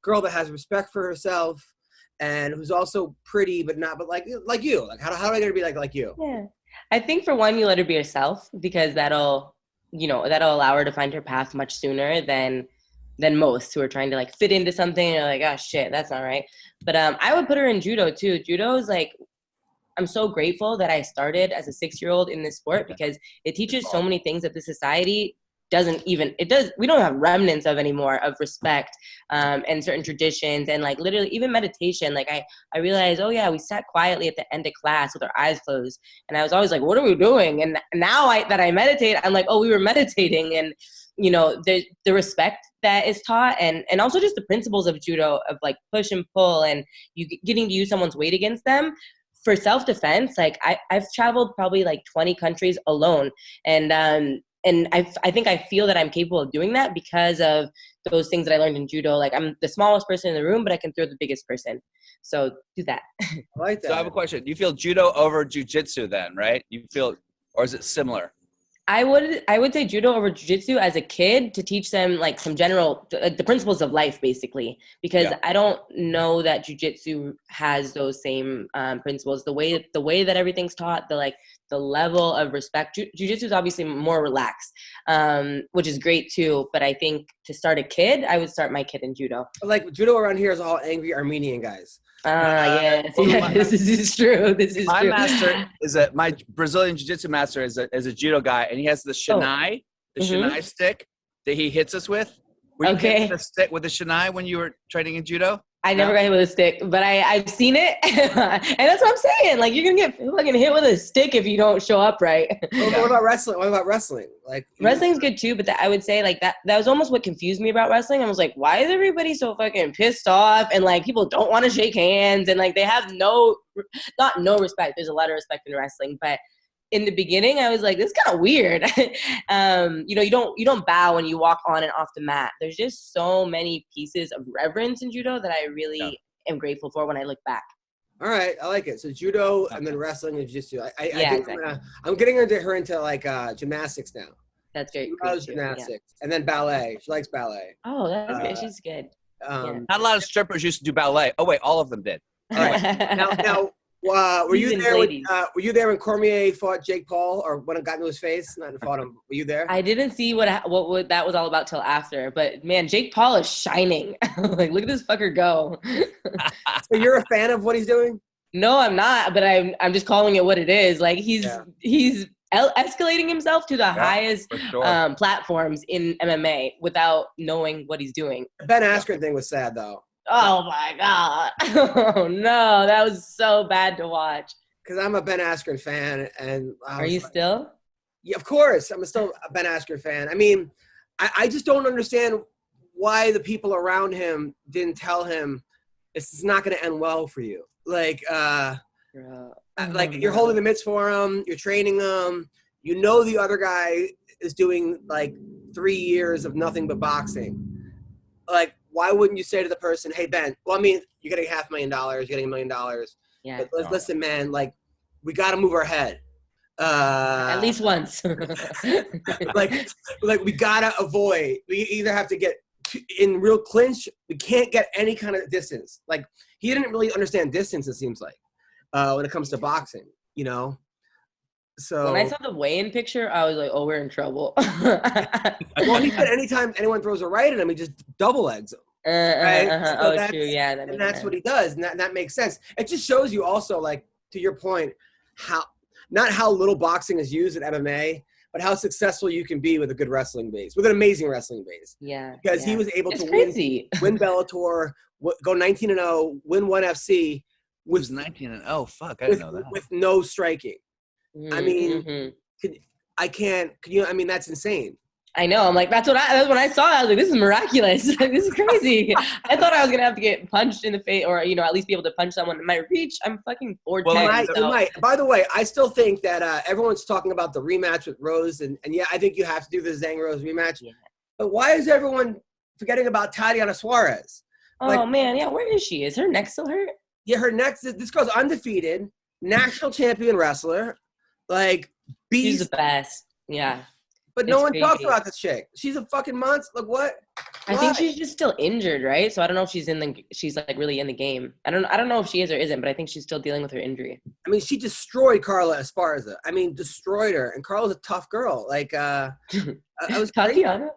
[SPEAKER 5] girl that has respect for herself? And who's also pretty, but like you. Like how do I get her to be like you?
[SPEAKER 7] Yeah, I think for one, you let her be herself, because that'll allow her to find her path much sooner than most who are trying to like fit into something and are like, oh shit, that's not right. But I would put her in judo too. Judo is like, I'm so grateful that I started as a 6-year-old in this sport, because it teaches so many things that the society we don't have remnants of anymore, of respect and certain traditions, and like literally even meditation. Like I realized, oh yeah, we sat quietly at the end of class with our eyes closed, and I was always like, what are we doing? And now that I meditate, I'm like, oh, we were meditating. And the respect that is taught, and also just the principles of judo, of like push and pull, and you getting to use someone's weight against them for self-defense. Like I've traveled probably like 20 countries alone, and I think I feel that I'm capable of doing that because of those things that I learned in judo. Like I'm the smallest person in the room, but I can throw the biggest person. So do that.
[SPEAKER 5] I like that.
[SPEAKER 6] So I have a question. Do you feel judo over jiu-jitsu then, right? You feel, or is it similar?
[SPEAKER 7] I would say judo over jiu-jitsu as a kid to teach them like some general the principles of life basically, because I don't know that jiu-jitsu has those same principles. The way that everything's taught, the level of respect. Jiu-jitsu is obviously more relaxed, which is great too. But I think to start a kid, I would start my kid in judo.
[SPEAKER 5] Like judo around here is all angry Armenian guys.
[SPEAKER 7] Yes, this is true. This is
[SPEAKER 6] my
[SPEAKER 7] true.
[SPEAKER 6] master is my Brazilian jiu-jitsu master is a judo guy, and he has the shinai, shinai stick that he hits us with. Were you hitting the stick with the shinai when you were training in judo?
[SPEAKER 7] I never got hit with a stick, but I've seen it, and that's what I'm saying. Like, you're gonna get fucking hit with a stick if you don't show up right.
[SPEAKER 5] What about wrestling? What about wrestling? Like,
[SPEAKER 7] wrestling's good too, but I would say like that was almost what confused me about wrestling. I was like, why is everybody so fucking pissed off? And like, people don't want to shake hands, and like they have no respect. There's a lot of respect in wrestling, but in the beginning, I was like, this is kind of weird. You don't bow when you walk on and off the mat. There's just so many pieces of reverence in judo that I really am grateful for when I look back.
[SPEAKER 5] All right, I like it. So judo and then wrestling and jiu-jitsu. I think
[SPEAKER 7] exactly.
[SPEAKER 5] I'm getting her into like gymnastics now.
[SPEAKER 7] That's great.
[SPEAKER 5] Gymnastics and then ballet. She likes ballet.
[SPEAKER 7] Oh, that's good. She's good.
[SPEAKER 6] Not a lot of strippers used to do ballet. Oh wait, all of them did.
[SPEAKER 5] All right. now. Were you there when Cormier fought Jake Paul, or when it got into his face? Not to fought him. Were you there?
[SPEAKER 7] I didn't see what that was all about till after. But man, Jake Paul is shining. Like, look at this fucker go.
[SPEAKER 5] So you're a fan of what he's doing?
[SPEAKER 7] No, I'm not. But I'm just calling it what it is. Like he's escalating himself to the highest platforms in MMA without knowing what he's doing.
[SPEAKER 5] The Ben Askren thing was sad though.
[SPEAKER 7] Oh my God. Oh no, that was so bad to watch.
[SPEAKER 5] Because I'm a Ben Askren fan, and
[SPEAKER 7] are you still?
[SPEAKER 5] Yeah, of course. I'm still a Ben Askren fan. I mean, I just don't understand why the people around him didn't tell him it's not going to end well for you. Like, you're holding the mitts for him, you're training them. You know the other guy is doing like 3 years of nothing but boxing. Like, why wouldn't you say to the person, hey, Ben, well, I mean, you're getting $500,000, you're getting $1 million.
[SPEAKER 7] Yeah.
[SPEAKER 5] But listen, man, like, we got to move our head.
[SPEAKER 7] At least once.
[SPEAKER 5] like we got to avoid. We either have to get in real clinch. We can't get any kind of distance. Like, he didn't really understand distance, it seems like, when it comes to boxing, you know? So
[SPEAKER 7] when I saw the weigh-in picture, I was like, "Oh, we're in trouble."
[SPEAKER 5] Well, he said anytime anyone throws a right at him, he just double legs them. Right? So
[SPEAKER 7] true. Yeah,
[SPEAKER 5] that's what he does, and that makes sense. It just shows you also, like, to your point, not how little boxing is used in MMA, but how successful you can be with a good wrestling base, with an amazing wrestling base.
[SPEAKER 7] Yeah.
[SPEAKER 5] Because he was able to win Bellator, go 19-0, win ONE FC.
[SPEAKER 6] Was 19-0. Fuck, I didn't know that.
[SPEAKER 5] With no striking. I mean,
[SPEAKER 7] mm-hmm.
[SPEAKER 5] I mean, that's insane.
[SPEAKER 7] I know. I'm like, that's when I saw it, I was like, this is miraculous. Like, this is crazy. I thought I was going to have to get punched in the face or, at least be able to punch someone in my reach. I'm fucking 4'10".
[SPEAKER 5] Well, by the way, I still think that everyone's talking about the rematch with Rose. And yeah, I think you have to do the Zhang Rose rematch. Yeah. But why is everyone forgetting about Tatiana Suarez?
[SPEAKER 7] Oh, man. Yeah, where is she? Is her neck still hurt?
[SPEAKER 5] Yeah, her neck. This girl's undefeated, national champion wrestler. Like, beast.
[SPEAKER 7] She's the best. Yeah.
[SPEAKER 5] But no one talks about this chick. She's a fucking monster. Like, what?
[SPEAKER 7] I think she's just still injured, right? So I don't know if she's like really in the game. I don't know if she is or isn't, but I think she's still dealing with her injury.
[SPEAKER 5] I mean, she destroyed Carla Esparza. I mean, destroyed her. And Carla's a tough girl. Like, I was
[SPEAKER 7] Tatiana,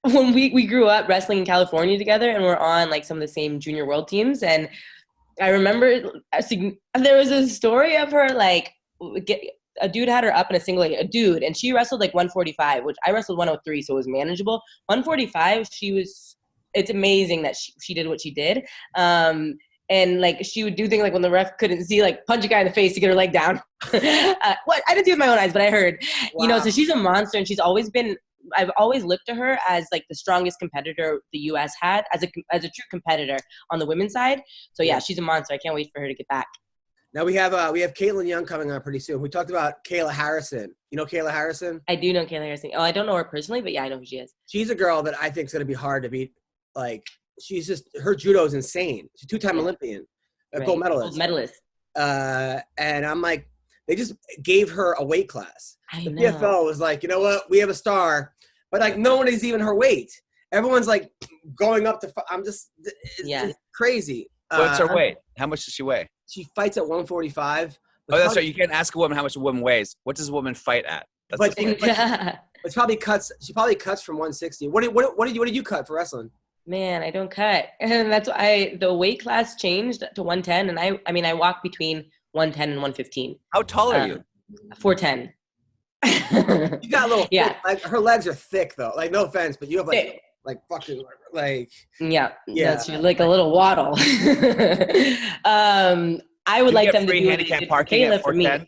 [SPEAKER 7] when we grew up wrestling in California together, and we're on like some of the same junior world teams, and I remember there was a story of her like a dude had her up in a single leg, a dude, and she wrestled like 145, which I wrestled 103, so it was manageable. 145, it's amazing that she did what she did. And like she would do things like when the ref couldn't see, like punch a guy in the face to get her leg down. What I didn't see with my own eyes, but I heard, so she's a monster, and I've always looked to her as like the strongest competitor the U.S. had as a true competitor on the women's side. So yeah, she's a monster. I can't wait for her to get back.
[SPEAKER 5] Now we have Caitlyn Young coming on pretty soon. We talked about Kayla Harrison. You know Kayla Harrison?
[SPEAKER 7] I do know Kayla Harrison. Oh, I don't know her personally, but yeah, I know who she is.
[SPEAKER 5] She's a girl that I think is going to be hard to beat. Like, her judo is insane. She's a 2-time Olympian, gold medalist.
[SPEAKER 7] Gold medalist.
[SPEAKER 5] And I'm like, They just gave her a weight class.
[SPEAKER 7] I
[SPEAKER 5] The
[SPEAKER 7] know.
[SPEAKER 5] PFL was like, you know what? We have a star, but like no one is even her weight. Everyone's like going up to. It's just crazy.
[SPEAKER 6] What's her weight? How much does she weigh?
[SPEAKER 5] She fights at 145.
[SPEAKER 6] Oh, that's right. You can't ask a woman how much a woman weighs. What does a woman fight at? That's
[SPEAKER 5] But
[SPEAKER 6] the point.
[SPEAKER 5] it's probably cuts. She probably cuts from 160. What did you cut for wrestling?
[SPEAKER 7] Man, I don't cut. And that's why the weight class changed to 110. And I walk between 110 and 115.
[SPEAKER 6] How tall are you?
[SPEAKER 7] 4'10".
[SPEAKER 5] You got a little
[SPEAKER 7] Yeah.
[SPEAKER 5] thick. Like her legs are thick though. Like no offense, but you have like fucking like
[SPEAKER 7] Yeah.
[SPEAKER 5] Yeah.
[SPEAKER 7] That's like a little waddle. I would like them to
[SPEAKER 6] free
[SPEAKER 7] do what
[SPEAKER 6] handicap
[SPEAKER 7] they did for
[SPEAKER 6] parking
[SPEAKER 7] Kayla
[SPEAKER 6] at
[SPEAKER 7] for me.
[SPEAKER 6] 4'10"?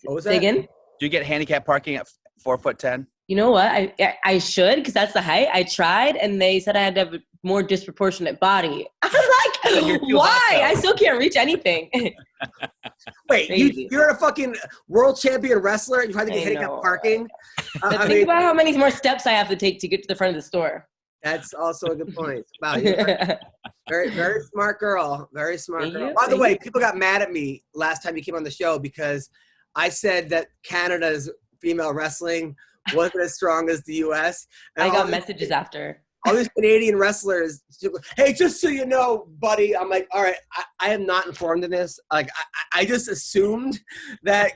[SPEAKER 5] what was
[SPEAKER 7] Say
[SPEAKER 5] that?
[SPEAKER 7] again?
[SPEAKER 6] Do you get handicap parking at 4'10"?
[SPEAKER 7] You know what? I should, because that's the height. I tried, and they said I had to have a more disproportionate body. I'm
[SPEAKER 6] You're
[SPEAKER 7] like,
[SPEAKER 6] too
[SPEAKER 7] why?
[SPEAKER 6] hot, though.
[SPEAKER 7] I still can't reach anything.
[SPEAKER 5] Wait,
[SPEAKER 7] Crazy.
[SPEAKER 5] you're a fucking world champion wrestler. You have to get
[SPEAKER 7] I
[SPEAKER 5] handicap
[SPEAKER 7] know.
[SPEAKER 5] parking.
[SPEAKER 7] But think about how many more steps I have to take to get to the front of the store.
[SPEAKER 5] That's also a good point. Wow, you're a very, very smart girl. Very smart
[SPEAKER 7] Thank
[SPEAKER 5] girl.
[SPEAKER 7] you,
[SPEAKER 5] By the
[SPEAKER 7] thank
[SPEAKER 5] way,
[SPEAKER 7] you.
[SPEAKER 5] people got mad at me last time you came on the show because I said that Canada's female wrestling wasn't as strong as the U.S. And
[SPEAKER 7] I
[SPEAKER 5] all
[SPEAKER 7] got
[SPEAKER 5] these-
[SPEAKER 7] messages after.
[SPEAKER 5] All these Canadian wrestlers, hey, just so you know, buddy, I'm like, all right, I am not informed in this. Like, I just assumed that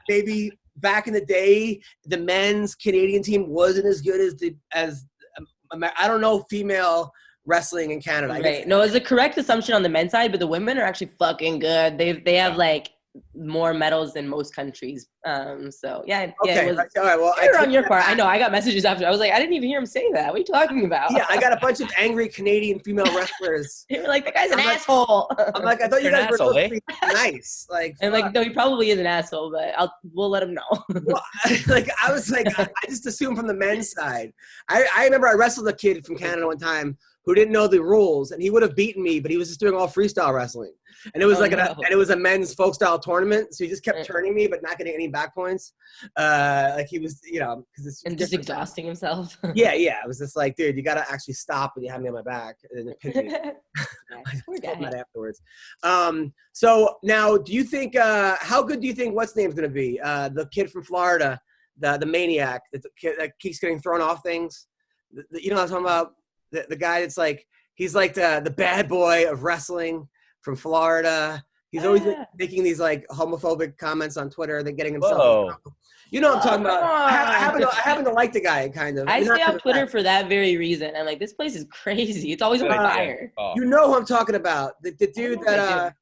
[SPEAKER 5] maybe back in the day, the men's Canadian team wasn't as good as I don't know, female wrestling in Canada. I guess-
[SPEAKER 7] Right. No, it's a correct assumption on the men's side, but the women are actually fucking good. They have like more medals than most countries. So yeah.
[SPEAKER 5] Okay.
[SPEAKER 7] It was,
[SPEAKER 5] All right. Well,
[SPEAKER 7] you're on your part. I know. I got messages after. I was like, I didn't even hear him say that. What are you talking about?
[SPEAKER 5] Yeah, I got a bunch of angry Canadian female wrestlers.
[SPEAKER 7] They were like, the guy's an
[SPEAKER 5] I'm like-
[SPEAKER 7] asshole.
[SPEAKER 5] I'm like, I thought you
[SPEAKER 6] You're an
[SPEAKER 5] guys were
[SPEAKER 6] asshole,
[SPEAKER 5] supposed to be nice. Like,
[SPEAKER 7] And like, no, he probably is an asshole, but we'll let him know.
[SPEAKER 5] well, like I was like, I just assumed from the men's side. I remember I wrestled a kid from Canada one time who didn't know the rules, and he would have beaten me, but he was just doing all freestyle wrestling, and it was and it was a men's folk style tournament, so he just kept turning me, but not getting any back points. Like he was, because it's
[SPEAKER 7] And just exhausting himself.
[SPEAKER 5] Yeah, it was just like, dude, you gotta actually stop when you have me on my back, and then pin me.
[SPEAKER 7] Poor
[SPEAKER 5] I told him
[SPEAKER 7] guy.
[SPEAKER 5] that afterwards. So now, do you think? How good do you think what's name's gonna be? The kid from Florida, the maniac, the kid that keeps getting thrown off things. You know what I'm talking about? The guy that's like, he's like the bad boy of wrestling from Florida. He's always making these like homophobic comments on Twitter. They're getting himself.
[SPEAKER 6] Whoa.
[SPEAKER 5] You know what I'm talking about?
[SPEAKER 7] come
[SPEAKER 5] I happen to like the guy, kind of.
[SPEAKER 7] I
[SPEAKER 5] Not
[SPEAKER 7] stay off
[SPEAKER 5] for
[SPEAKER 7] Twitter
[SPEAKER 5] that.
[SPEAKER 7] for that very reason. I'm like, this place is crazy. It's always on fire.
[SPEAKER 6] Oh.
[SPEAKER 5] You know who I'm talking about? The dude
[SPEAKER 7] I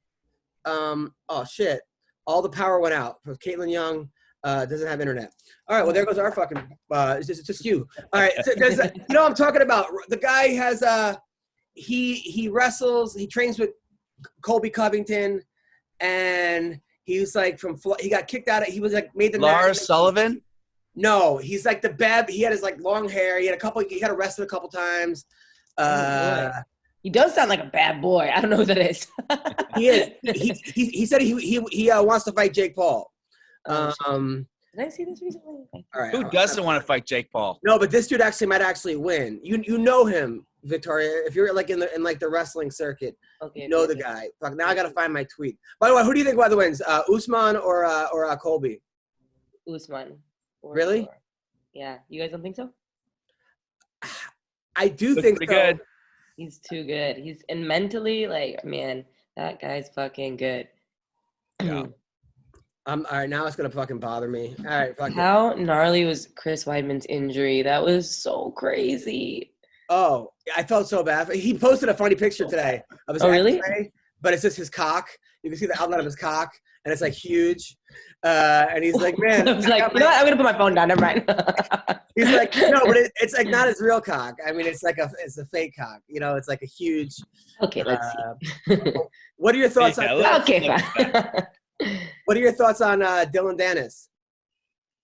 [SPEAKER 5] that oh shit, all the power went out. Caitlyn Young doesn't have internet. All right, well there goes our fucking. It's just you. All right, so you know what I'm talking about? The guy has he wrestles. He trains with Colby Covington, and he's like he got kicked out of. He was like made the
[SPEAKER 6] Lars Sullivan?
[SPEAKER 5] No, he's like the bad. He had his like long hair. He got arrested a couple times.
[SPEAKER 7] He does sound like a bad boy. I don't know who that is.
[SPEAKER 5] He is. He said he wants to fight Jake Paul.
[SPEAKER 7] Did I see this recently?
[SPEAKER 5] All right.
[SPEAKER 6] Who doesn't want to fight Jake Paul?
[SPEAKER 5] No, but this dude might actually win. You know him, Victoria. If you're like in the wrestling circuit,
[SPEAKER 7] Okay.
[SPEAKER 5] you know the guy. Fuck. Now I gotta find my tweet. By the way, who do you think wins? Usman or Colby?
[SPEAKER 7] Usman.
[SPEAKER 5] Really?
[SPEAKER 7] Sure. Yeah. You guys don't think so?
[SPEAKER 5] I do
[SPEAKER 6] Looks
[SPEAKER 5] think
[SPEAKER 6] pretty
[SPEAKER 5] so.
[SPEAKER 6] good.
[SPEAKER 7] He's too good. And mentally, like, man, that guy's fucking good.
[SPEAKER 6] Yeah.
[SPEAKER 5] All right, now it's gonna fucking bother me. All right, fuck it.
[SPEAKER 7] How gnarly was Chris Weidman's injury? That was so crazy.
[SPEAKER 5] Oh, I felt so bad. He posted a funny picture today of his
[SPEAKER 7] really?
[SPEAKER 5] X-ray, but it's just his cock. You can see the outline of his cock, and it's like huge. And he's like, man.
[SPEAKER 7] I was like, you know what? I'm gonna put my phone down. Never mind.
[SPEAKER 5] He's like, no, but it's like not his real cock. I mean, it's a fake cock. You know, it's like a huge.
[SPEAKER 7] Okay, let's see.
[SPEAKER 5] What are your thoughts
[SPEAKER 6] Yeah,
[SPEAKER 5] on?
[SPEAKER 6] let's-
[SPEAKER 7] Okay, fine.
[SPEAKER 5] What are your thoughts on Dylan Dennis?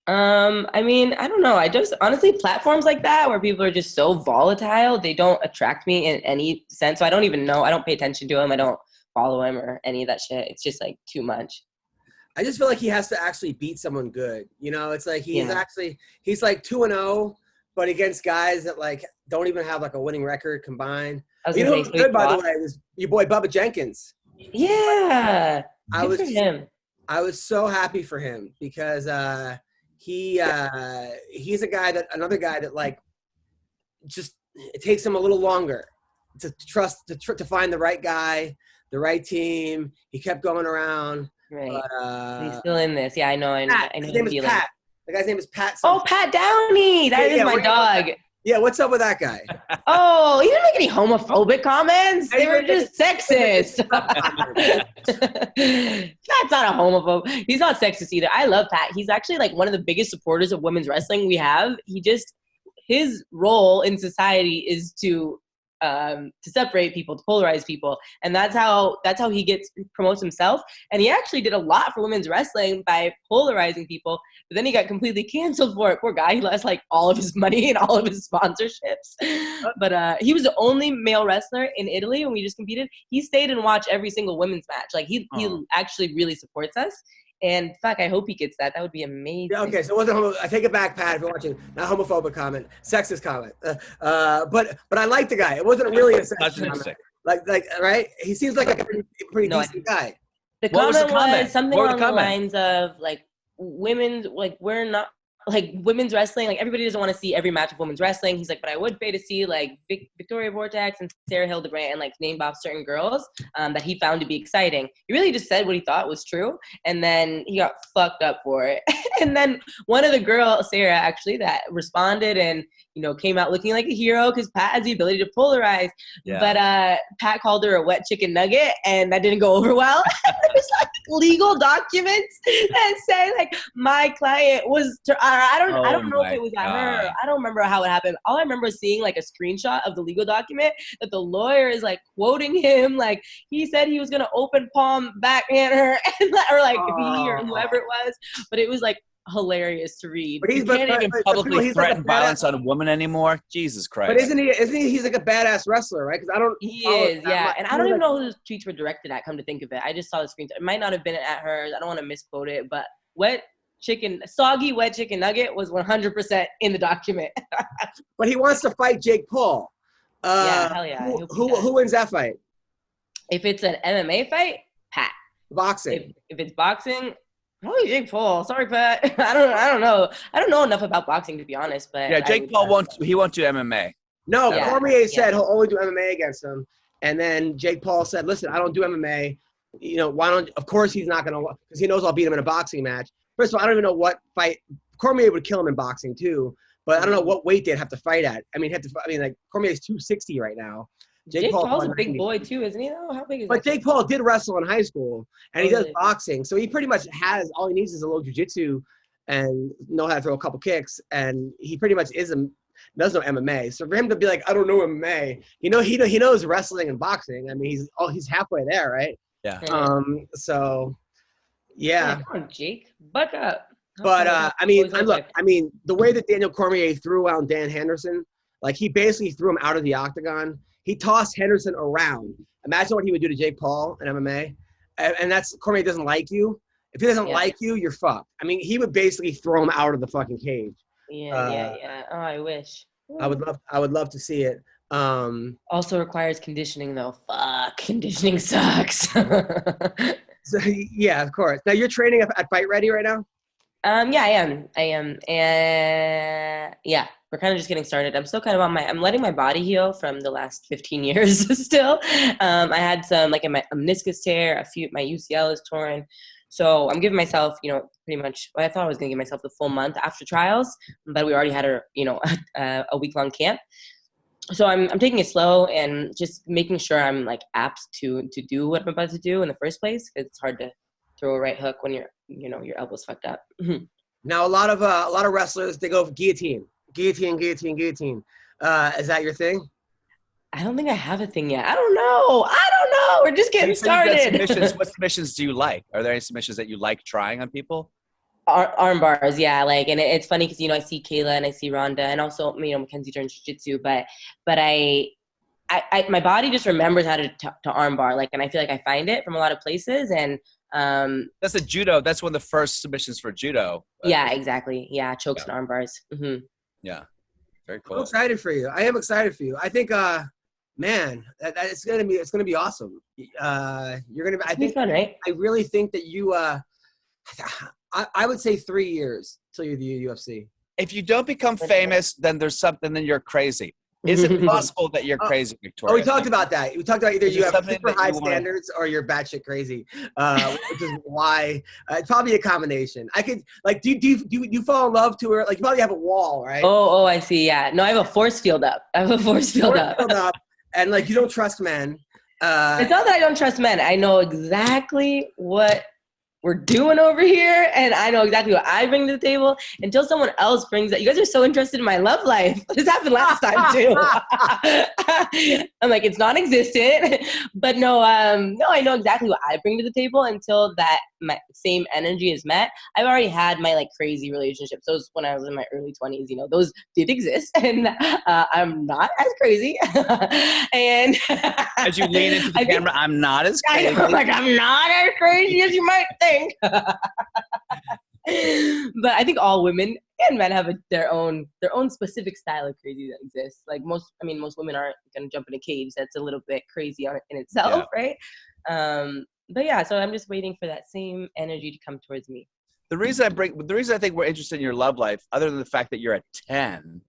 [SPEAKER 7] I mean, I don't know. I just honestly platforms like that where people are just so volatile, they don't attract me in any sense. So I don't even know. I don't pay attention to him. I don't follow him or any of that shit. It's just like too much.
[SPEAKER 5] I just feel like he has to actually beat someone good. You know, it's like he's like 2-0, but against guys that like don't even have like a winning record combined.
[SPEAKER 7] I was
[SPEAKER 5] You
[SPEAKER 7] gonna
[SPEAKER 5] know,
[SPEAKER 7] say,
[SPEAKER 5] who's good by the way was your boy Bubba Jenkins.
[SPEAKER 7] Yeah.
[SPEAKER 5] I
[SPEAKER 7] Good
[SPEAKER 5] was
[SPEAKER 7] for him.
[SPEAKER 5] I was so happy for him because he's another guy that like just it takes him a little longer to find the right guy, the right team. He kept going around.
[SPEAKER 7] Right.
[SPEAKER 5] But,
[SPEAKER 7] he's still in this. Yeah, I know.
[SPEAKER 5] His name is Pat. The guy's name is Pat.
[SPEAKER 7] Oh, Pat Downey. That is my dog.
[SPEAKER 5] Yeah, what's up with that guy?
[SPEAKER 7] Oh, he didn't make any homophobic comments. They were just sexist. Pat's not a homophobe. He's not sexist either. I love Pat. He's actually like one of the biggest supporters of women's wrestling we have. His role in society is to separate people, to polarize people, and that's how he promotes himself. And he actually did a lot for women's wrestling by polarizing people, but then he got completely canceled for it. Poor guy. He lost like all of his money and all of his sponsorships. But he was the only male wrestler in Italy when we just competed. He stayed and watched every single women's match. Like he actually really supports us. And fuck, I hope he gets that. That would be amazing. Yeah,
[SPEAKER 5] okay, so it wasn't I take it back, Pat, if you're watching. Not homophobic comment, sexist comment. But I like the guy. It wasn't really a sexist comment. Like right? He seems like a pretty decent guy.
[SPEAKER 7] The comment was something along the lines of like women's women's wrestling, like everybody doesn't want to see every match of women's wrestling. He's like, but I would pay to see like Victoria Vortex and Sarah Hildebrandt and like named off certain girls that he found to be exciting. He really just said what he thought was true, and then he got fucked up for it. And then one of the girls, Sarah, actually, that responded and came out looking like a hero because Pat has the ability to polarize. Yeah. But Pat called her a wet chicken nugget, and that didn't go over well. There's like legal documents that say like my client was. I don't know if it was at her. I don't remember how it happened. All I remember is seeing like a screenshot of the legal document that the lawyer is like quoting him, like he said he was gonna open palm backhand her, or like he or whoever it was. But it was like hilarious to read.
[SPEAKER 6] But he can't even publicly threaten violence on a woman anymore. Jesus Christ!
[SPEAKER 5] But isn't he? He's like a badass wrestler, right? Because I don't.
[SPEAKER 7] He is, yeah. And I don't even know who the tweets were directed at. Come to think of it, I just saw the screenshot. It might not have been at hers. I don't want to misquote it, but soggy wet chicken nugget was 100% in the document.
[SPEAKER 5] But he wants to fight Jake Paul.
[SPEAKER 7] Yeah, hell yeah.
[SPEAKER 5] Who wins that fight?
[SPEAKER 7] If it's an MMA fight, Pat.
[SPEAKER 5] Boxing.
[SPEAKER 7] If it's boxing, probably Jake Paul. Sorry, Pat. I don't know. I don't know enough about boxing to be honest. But
[SPEAKER 6] yeah, Jake Paul won't do MMA.
[SPEAKER 5] No, yeah, Cormier said he'll only do MMA against him, and then Jake Paul said, "Listen, I don't do MMA. Why don't?" Of course, he's not gonna, because he knows I'll beat him in a boxing match. First of all, I don't even know what fight. Cormier would kill him in boxing too, but I don't know what weight they'd have to fight at. Like Cormier's 260 right now.
[SPEAKER 7] Jake Paul's a big boy too, isn't he? Though, how big is?
[SPEAKER 5] But Jake Paul did wrestle in high school, and he does boxing, so he pretty much has all he needs is a little jiu-jitsu and know how to throw a couple kicks, and he pretty much does know MMA. So for him to be like, I don't know MMA, he knows wrestling and boxing. I mean, he's halfway there, right?
[SPEAKER 6] Yeah.
[SPEAKER 5] So. Yeah.
[SPEAKER 7] Come on, Jake. Buck up.
[SPEAKER 5] But the way that Daniel Cormier threw out Dan Henderson, like he basically threw him out of the octagon. He tossed Henderson around. Imagine what he would do to Jake Paul in MMA. And that's Cormier doesn't like you. If he doesn't like you, you're fucked. I mean, he would basically throw him out of the fucking cage.
[SPEAKER 7] Yeah. Oh, I wish.
[SPEAKER 5] I would love to see it.
[SPEAKER 7] Also requires conditioning though. Fuck, conditioning sucks.
[SPEAKER 5] So, yeah, of course. Now you're training at Fight Ready right now?
[SPEAKER 7] Yeah, I am. And yeah, we're kind of just getting started. I'm still kind of I'm letting my body heal from the last 15 years still. I had some, like my meniscus tear, my UCL is torn. So I'm giving myself, pretty much, I thought I was going to give myself the full month after trials, but we already had a week-long camp. So I'm taking it slow and just making sure I'm like apt to do what I'm about to do in the first place, because it's hard to throw a right hook when your elbow's fucked up.
[SPEAKER 5] Now a lot of wrestlers, they go guillotine. Is that your thing?
[SPEAKER 7] I don't think I have a thing yet. I don't know. We're just getting started.
[SPEAKER 6] What submissions do you like? Are there any submissions that you like trying on people?
[SPEAKER 7] Arm bars, yeah, and it's funny because I see Kayla and I see Rhonda and also Mackenzie turns jiu-jitsu, but I my body just remembers how to arm bar, and I feel like I find it from a lot of places, and
[SPEAKER 6] that's the judo. That's one of the first submissions for judo.
[SPEAKER 7] Yeah, exactly. Yeah, chokes and arm bars. Mm-hmm.
[SPEAKER 6] Yeah, very cool.
[SPEAKER 5] I'm excited for you. I am excited for you. I think, man, it's gonna be awesome. You're gonna. I think.
[SPEAKER 7] Fun, right?
[SPEAKER 5] I really think that you. I would say 3 years till you're the UFC.
[SPEAKER 6] If you don't become famous, then there's something, then you're crazy. Is it possible that you're crazy, Victoria?
[SPEAKER 5] Oh, we talked about that. We talked about either you have super high standards or you're batshit crazy, which is why it's probably a combination. I could do you fall in love to her? Like you probably have a wall, right?
[SPEAKER 7] Oh, I see. Yeah. No, I have a force field up. And
[SPEAKER 5] like you don't trust men.
[SPEAKER 7] It's not that I don't trust men. I know exactly what we're doing over here, and I know exactly what I bring to the table. Until someone else brings that, you guys are so interested in my love life. This happened last time too. I'm like, it's non-existent, but no, I know exactly what I bring to the table. Until that my same energy is met, I've already had my like crazy relationships. Those when I was in my early 20s, those did exist, and I'm not as crazy. And
[SPEAKER 6] as you lean into the camera, I'm not as crazy.
[SPEAKER 7] I'm not as crazy as you might think. But I think all women and men have their own specific style of crazy that exists. Like most women aren't gonna jump in a cage. That's a little bit crazy in itself, right? But yeah, so I'm just waiting for that same energy to come towards me.
[SPEAKER 6] The reason I think we're interested in your love life, other than the fact that you're a 10,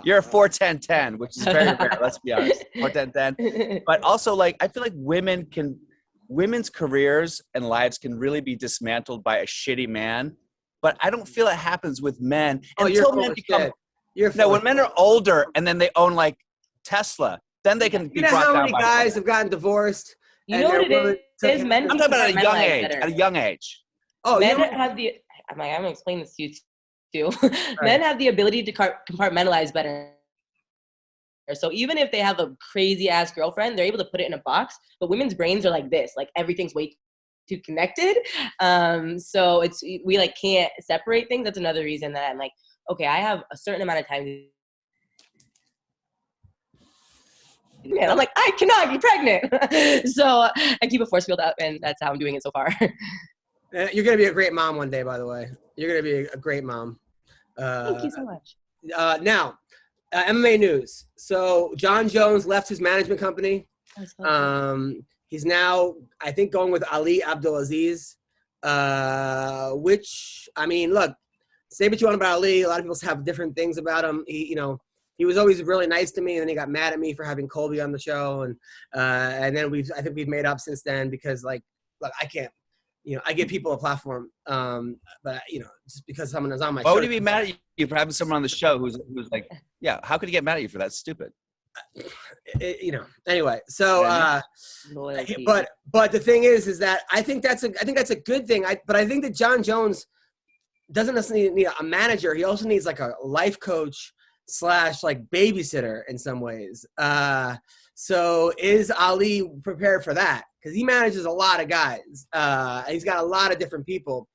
[SPEAKER 6] you're a 4-10-10, which is very rare. Let's be honest, 4-10-10. But also, like, I feel like women's careers and lives can really be dismantled by a shitty man, but I don't feel it happens with men until men become. When men are older and then they own like Tesla, then they can be brought down.
[SPEAKER 5] How many guys have gotten divorced?
[SPEAKER 7] You know what it is? Men.
[SPEAKER 6] I'm talking about at a young age. At a young age.
[SPEAKER 5] Oh,
[SPEAKER 7] men have the. I'm gonna explain this to you too. Men have the ability to compartmentalize better. So even if they have a crazy ass girlfriend, they're able to put it in a box. But women's brains are like this, like everything's way too connected. So we like can't separate things. That's another reason that I'm like, okay, I have a certain amount of time. And I'm like, I cannot get pregnant. So I keep a force field up, and that's how I'm doing it so far.
[SPEAKER 5] You're gonna be a great mom one day, by the way. You're gonna be a great mom.
[SPEAKER 7] Thank you so much.
[SPEAKER 5] Now. MMA news. So Jon Jones left his management company. He's now, I think, going with Ali Abdulaziz, which, I mean, look, say what you want about Ali. A lot of people have different things about him. He was always really nice to me, and then he got mad at me for having Colby on the show, and then I think we've made up since then because, like, look, I can't. I give people a platform, but just because someone is on my show.
[SPEAKER 6] Why would he be mad at you for having someone on the show who's like, yeah, how could he get mad at you for that? Stupid.
[SPEAKER 5] Anyway, so, but the thing is that I think that's a good thing. But I think that Jon Jones doesn't necessarily need a manager. He also needs like a life coach / like babysitter in some ways. So is Ali prepared for that? Because he manages a lot of guys. He's got a lot of different people.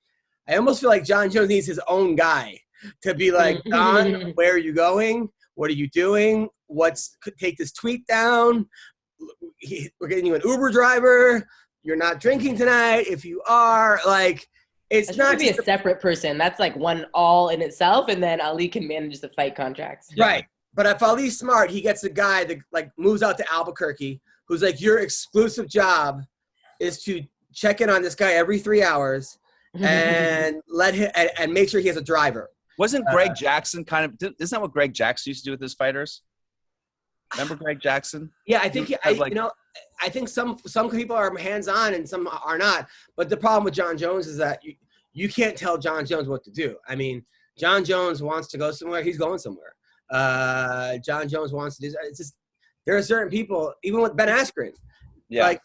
[SPEAKER 5] I almost feel like Jon Jones needs his own guy to be like, Don, where are you going? What are you doing? Take this tweet down. We're getting you an Uber driver. You're not drinking tonight. If you are, like, it's not
[SPEAKER 7] be a separate person. That's like one all in itself, and then Ali can manage the fight contracts.
[SPEAKER 5] Right. But if Ali's smart, he gets a guy that like moves out to Albuquerque, who's like, your exclusive job is to check in on this guy every 3 hours and let him and make sure he has a driver.
[SPEAKER 6] Wasn't Greg Jackson isn't that what Greg Jackson used to do with his fighters? Remember Greg Jackson?
[SPEAKER 5] Yeah, I think I think some people are hands-on and some are not. But the problem with Jon Jones is that you can't tell Jon Jones what to do. I mean, Jon Jones wants to go somewhere, he's going somewhere. Jon Jones wants to do. It's just there are certain people, even with Ben Askren. Yeah. Like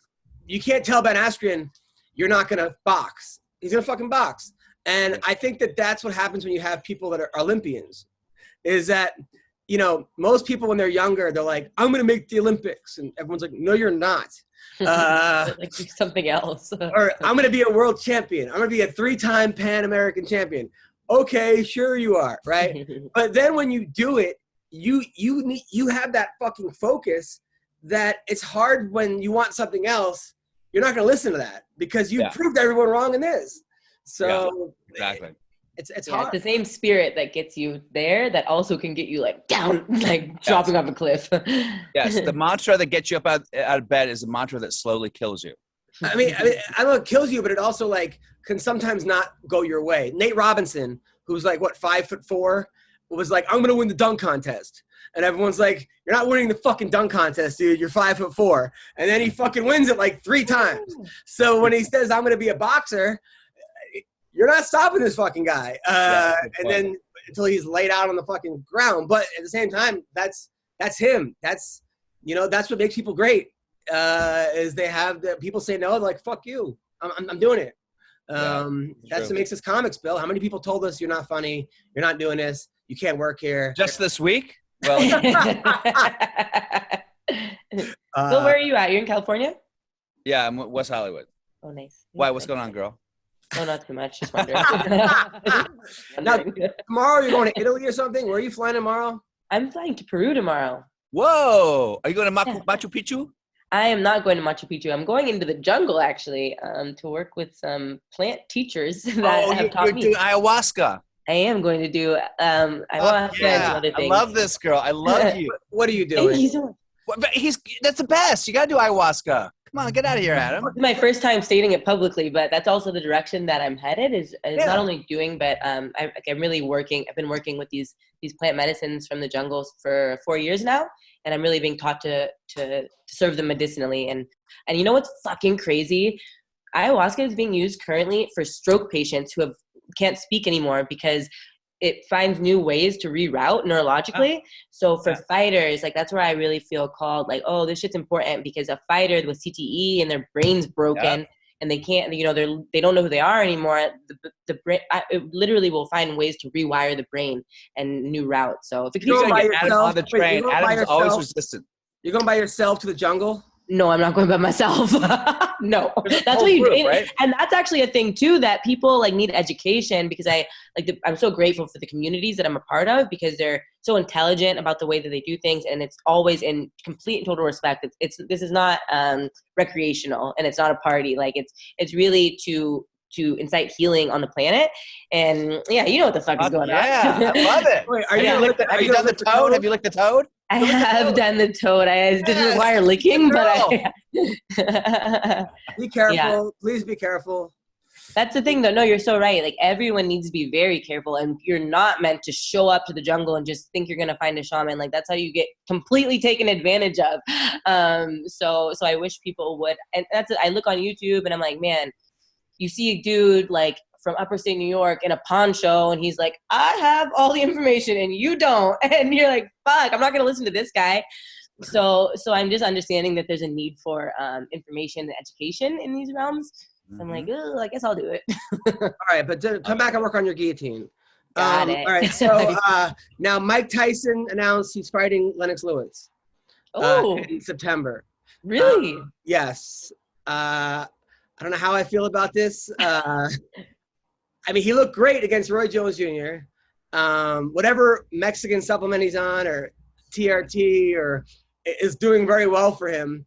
[SPEAKER 5] you can't tell Ben Askren you're not gonna box. He's gonna fucking box. And I think that that's what happens when you have people that are Olympians. Is that most people when they're younger, they're like, I'm gonna make the Olympics, and everyone's like, no, you're not.
[SPEAKER 7] Like do something else.
[SPEAKER 5] Or I'm gonna be a world champion. I'm gonna be a 3-time Pan American champion. Okay, sure you are, right? But then when you do it, you have that fucking focus that it's hard when you want something else. You're not going to listen to that because you proved everyone wrong in this. So
[SPEAKER 6] exactly,
[SPEAKER 5] it's hard.
[SPEAKER 7] It's the same spirit that gets you there that also can get you like down, like dropping off a cliff.
[SPEAKER 6] Yes, the mantra that gets you up out of bed is a mantra that slowly kills you.
[SPEAKER 5] I mean, I know it kills you, but it also like can sometimes not go your way. Nate Robinson, who's like 5'4", was like, I'm gonna win the dunk contest, and everyone's like, you're not winning the fucking dunk contest, dude. You're 5'4", and then he fucking wins it like 3 times. So when he says I'm gonna be a boxer, you're not stopping this fucking guy. And then until he's laid out on the fucking ground. But at the same time, that's him. That's what makes people great. Is they have the people say no, they're like, fuck you. I'm doing it. That's what makes us comics, Bill. How many people told us you're not funny, you're not doing this, you can't work here?
[SPEAKER 6] Just this week? Well,
[SPEAKER 7] Bill, where are you at? You're in California?
[SPEAKER 6] Yeah, I'm West Hollywood.
[SPEAKER 7] Oh, nice.
[SPEAKER 6] Why? What's going on, girl?
[SPEAKER 7] Oh, not too much. Just wondering.
[SPEAKER 5] Now, tomorrow you're going to Italy or something? Where are you flying tomorrow?
[SPEAKER 7] I'm flying to Peru tomorrow.
[SPEAKER 6] Whoa! Are you going to Machu Picchu?
[SPEAKER 7] I am not going to Machu Picchu. I'm going into the jungle, actually, to work with some plant teachers that have taught me.
[SPEAKER 6] You're doing ayahuasca.
[SPEAKER 7] I am going to do ayahuasca and some other things.
[SPEAKER 6] I love this girl. I love you.
[SPEAKER 5] What are you doing?
[SPEAKER 7] Thank you so much.
[SPEAKER 6] But that's the best. You got to do ayahuasca. Come on, get out of here, Adam.
[SPEAKER 7] It's my first time stating it publicly, but that's also the direction that I'm headed. Is not only doing, but I'm really working. I've been working with these plant medicines from the jungles for 4 years now, and I'm really being taught to serve them medicinally. And you know what's fucking crazy? Ayahuasca is being used currently for stroke patients who can't speak anymore because it finds new ways to reroute neurologically. So for fighters, like that's where I really feel called, like, oh, this shit's important, because a fighter with CTE and their brain's broken and they can't, they don't know who they are anymore. The brain, it literally will find ways to rewire the brain and new routes. So if it
[SPEAKER 6] You're going to get Adam on the train. Adam's always resistant.
[SPEAKER 5] You're going by yourself to the jungle?
[SPEAKER 7] No, I'm not going by myself. No, that's what you do. Right? And that's actually a thing too, that people like need education, because I'm so grateful for the communities that I'm a part of, because they're so intelligent about the way that they do things. And it's always in complete and total respect. This is not recreational, and it's not a party. Like it's really to incite healing on the planet. And yeah, you know what the fuck is going on.
[SPEAKER 6] Yeah, I love it. Wait, have you done the toad? Have you licked the toad?
[SPEAKER 7] I have done the toad. It didn't require licking, but
[SPEAKER 5] be careful. Yeah. Please be careful.
[SPEAKER 7] That's the thing, though. No, you're so right. Like, everyone needs to be very careful, and you're not meant to show up to the jungle and just think you're gonna find a shaman. Like, that's how you get completely taken advantage of. So I wish people would. And I look on YouTube and I'm like, man, you see a dude like from upper state New York in a poncho, and he's like, I have all the information and you don't. And you're like, fuck, I'm not going to listen to this guy. So I'm just understanding that there's a need for information and education in these realms. Mm-hmm. I'm like, oh, I guess I'll do it.
[SPEAKER 5] All right, but come back and work on your guillotine.
[SPEAKER 7] Got it.
[SPEAKER 5] All right, so now Mike Tyson announced he's fighting Lennox Lewis in September.
[SPEAKER 7] Really?
[SPEAKER 5] Yes. I don't know how I feel about this. I mean, he looked great against Roy Jones Jr. Whatever Mexican supplement he's on, or TRT, or is doing very well for him.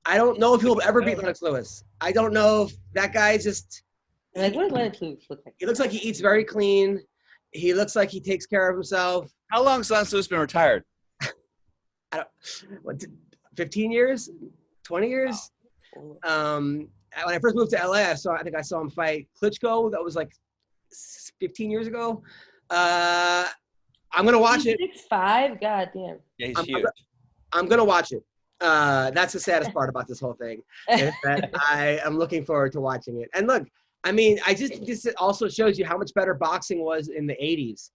[SPEAKER 5] I don't know if he'll ever beat Lennox Lewis. I don't know if that guy just.
[SPEAKER 7] Like, what does Lennox Lewis look like?
[SPEAKER 5] He looks like he eats very clean. He looks like he takes care of himself.
[SPEAKER 6] How long has Lennox Lewis been retired?
[SPEAKER 5] 15 years? 20 years? When I first moved to LA, I think I saw him fight Klitschko. That was like 15 years ago. I'm gonna watch it.
[SPEAKER 7] 6'5", goddamn.
[SPEAKER 6] Yeah, he's huge.
[SPEAKER 5] I'm gonna watch it. That's the saddest part about this whole thing, is that I am looking forward to watching it. And look, I mean, this also shows you how much better boxing was in the 80s,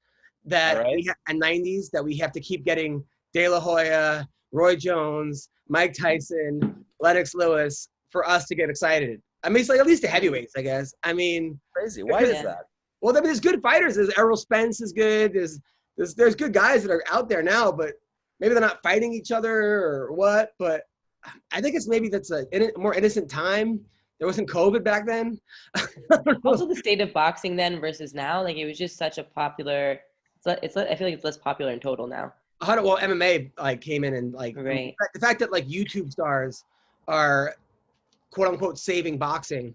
[SPEAKER 5] and 90s, that we have to keep getting De La Hoya, Roy Jones, Mike Tyson, Lennox Lewis for us to get excited. I mean, it's like at least the heavyweights, I guess. I mean,
[SPEAKER 6] crazy. Why is that?
[SPEAKER 5] Well, I mean, there's good fighters. There's Errol Spence is good. There's good guys that are out there now, but maybe they're not fighting each other or what. But I think it's maybe that's a more innocent time. There wasn't COVID back then.
[SPEAKER 7] Also, the state of boxing then versus now, like it was just such a popular. I feel like it's less popular in total now.
[SPEAKER 5] Well, MMA like came in and like the fact that like YouTube stars are quote unquote saving boxing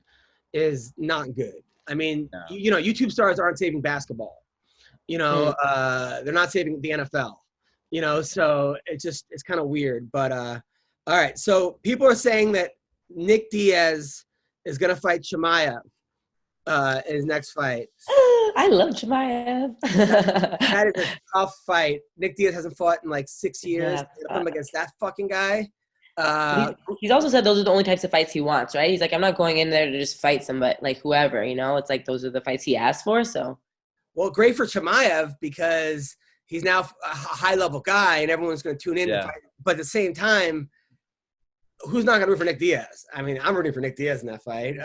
[SPEAKER 5] is not good. I mean, you know, YouTube stars aren't saving basketball. You know, they're not saving the NFL. You know, so it's kind of weird. But all right, so people are saying that Nick Diaz is gonna fight Chimaev in his next fight.
[SPEAKER 7] I love Chimaev.
[SPEAKER 5] That is a tough fight. Nick Diaz hasn't fought in like 6 years.
[SPEAKER 7] Yeah.
[SPEAKER 5] Put him against that fucking guy.
[SPEAKER 7] He's also said those are the only types of fights he wants, right? He's like, I'm not going in there to just fight somebody, like whoever, you know? It's like those are the fights he asked for, so.
[SPEAKER 5] Well, great for Chimaev because he's now a high-level guy and everyone's going to tune in to fight. But at the same time, who's not going to root for Nick Diaz? I mean, I'm rooting for Nick Diaz in that fight.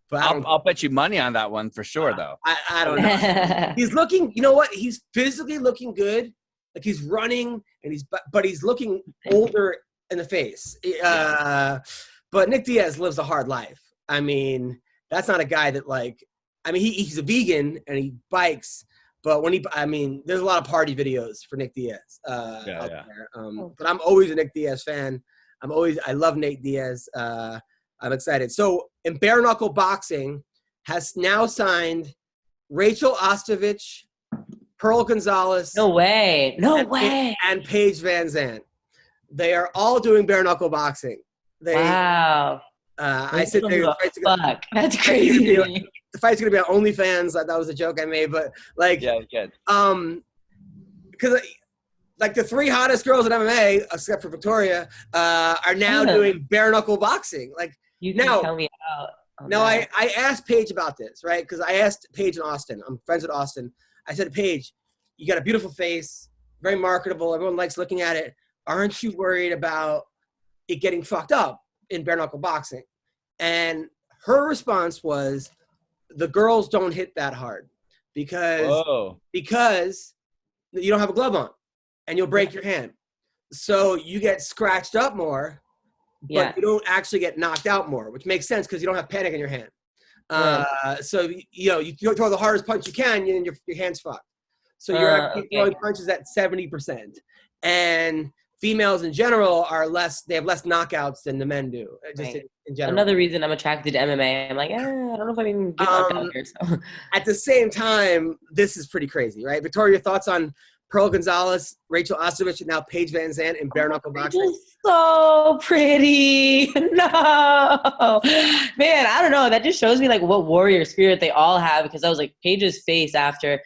[SPEAKER 5] But
[SPEAKER 6] I'll bet you money on that one for sure, though.
[SPEAKER 5] I don't know. He's looking, you know what? He's physically looking good. Like he's running and but he's looking older in the face. But Nick Diaz lives a hard life. I mean, that's not a guy that he's a vegan and he bikes, but there's a lot of party videos for Nick Diaz out there. But I'm always a Nick Diaz fan. I love Nate Diaz. I'm excited. So in bare knuckle boxing has now signed Rachel Ostovich, Pearl Gonzalez.
[SPEAKER 7] No way.
[SPEAKER 5] And Paige VanZant. They are all doing bare knuckle boxing.
[SPEAKER 7] Wow.
[SPEAKER 5] I said
[SPEAKER 7] that's crazy.
[SPEAKER 5] The fight's gonna be on OnlyFans. That was a joke I made, but because like the 3 hottest girls in MMA, except for Victoria, are now doing bare knuckle boxing. Like
[SPEAKER 7] you can tell me about.
[SPEAKER 5] Now I asked Paige about this, right? Because I asked Paige in Austin. I'm friends with Austin. I said, Paige, you got a beautiful face, very marketable. Everyone likes looking at it. Aren't you worried about it getting fucked up in bare knuckle boxing? And her response was, the girls don't hit that hard because you don't have a glove on and you'll break your hand. So you get scratched up more, but you don't actually get knocked out more, which makes sense because you don't have panic in your hand. So, you throw the hardest punch you can and your hand's fucked. So you're actually throwing punches at 70%. And females in general they have less knockouts than the men do, just in general.
[SPEAKER 7] Another reason I'm attracted to MMA. I'm like, I don't know if I can get knocked out here. So.
[SPEAKER 5] At the same time, this is pretty crazy, right? Victoria, your thoughts on Pearl Gonzalez, Rachel Ostovich, and now Paige VanZant in bare knuckle boxing?
[SPEAKER 7] So pretty. No. Man, I don't know. That just shows me like what warrior spirit they all have, because I was like, Paige's face after,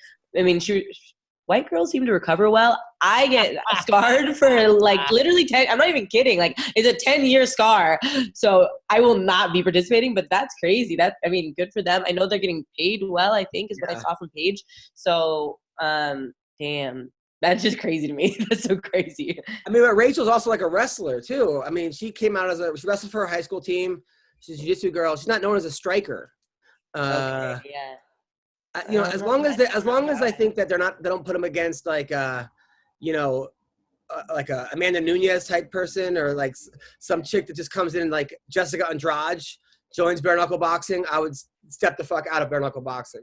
[SPEAKER 7] white girls seem to recover well. I get scarred for like literally 10. I'm not even kidding. Like it's a 10-year scar. So I will not be participating, but that's crazy. Good for them. I know they're getting paid well, I think is what I saw from Paige. So, damn, that's just crazy to me. That's so crazy.
[SPEAKER 5] But Rachel's also like a wrestler too. She came out she wrestled for her high school team. She's a jiu-jitsu girl. She's not known as a striker. As long as I think that they don't put them against like a Amanda Nunes type person or like some chick that just comes in like Jessica Andrade joins bare knuckle boxing, I would step the fuck out of bare knuckle boxing.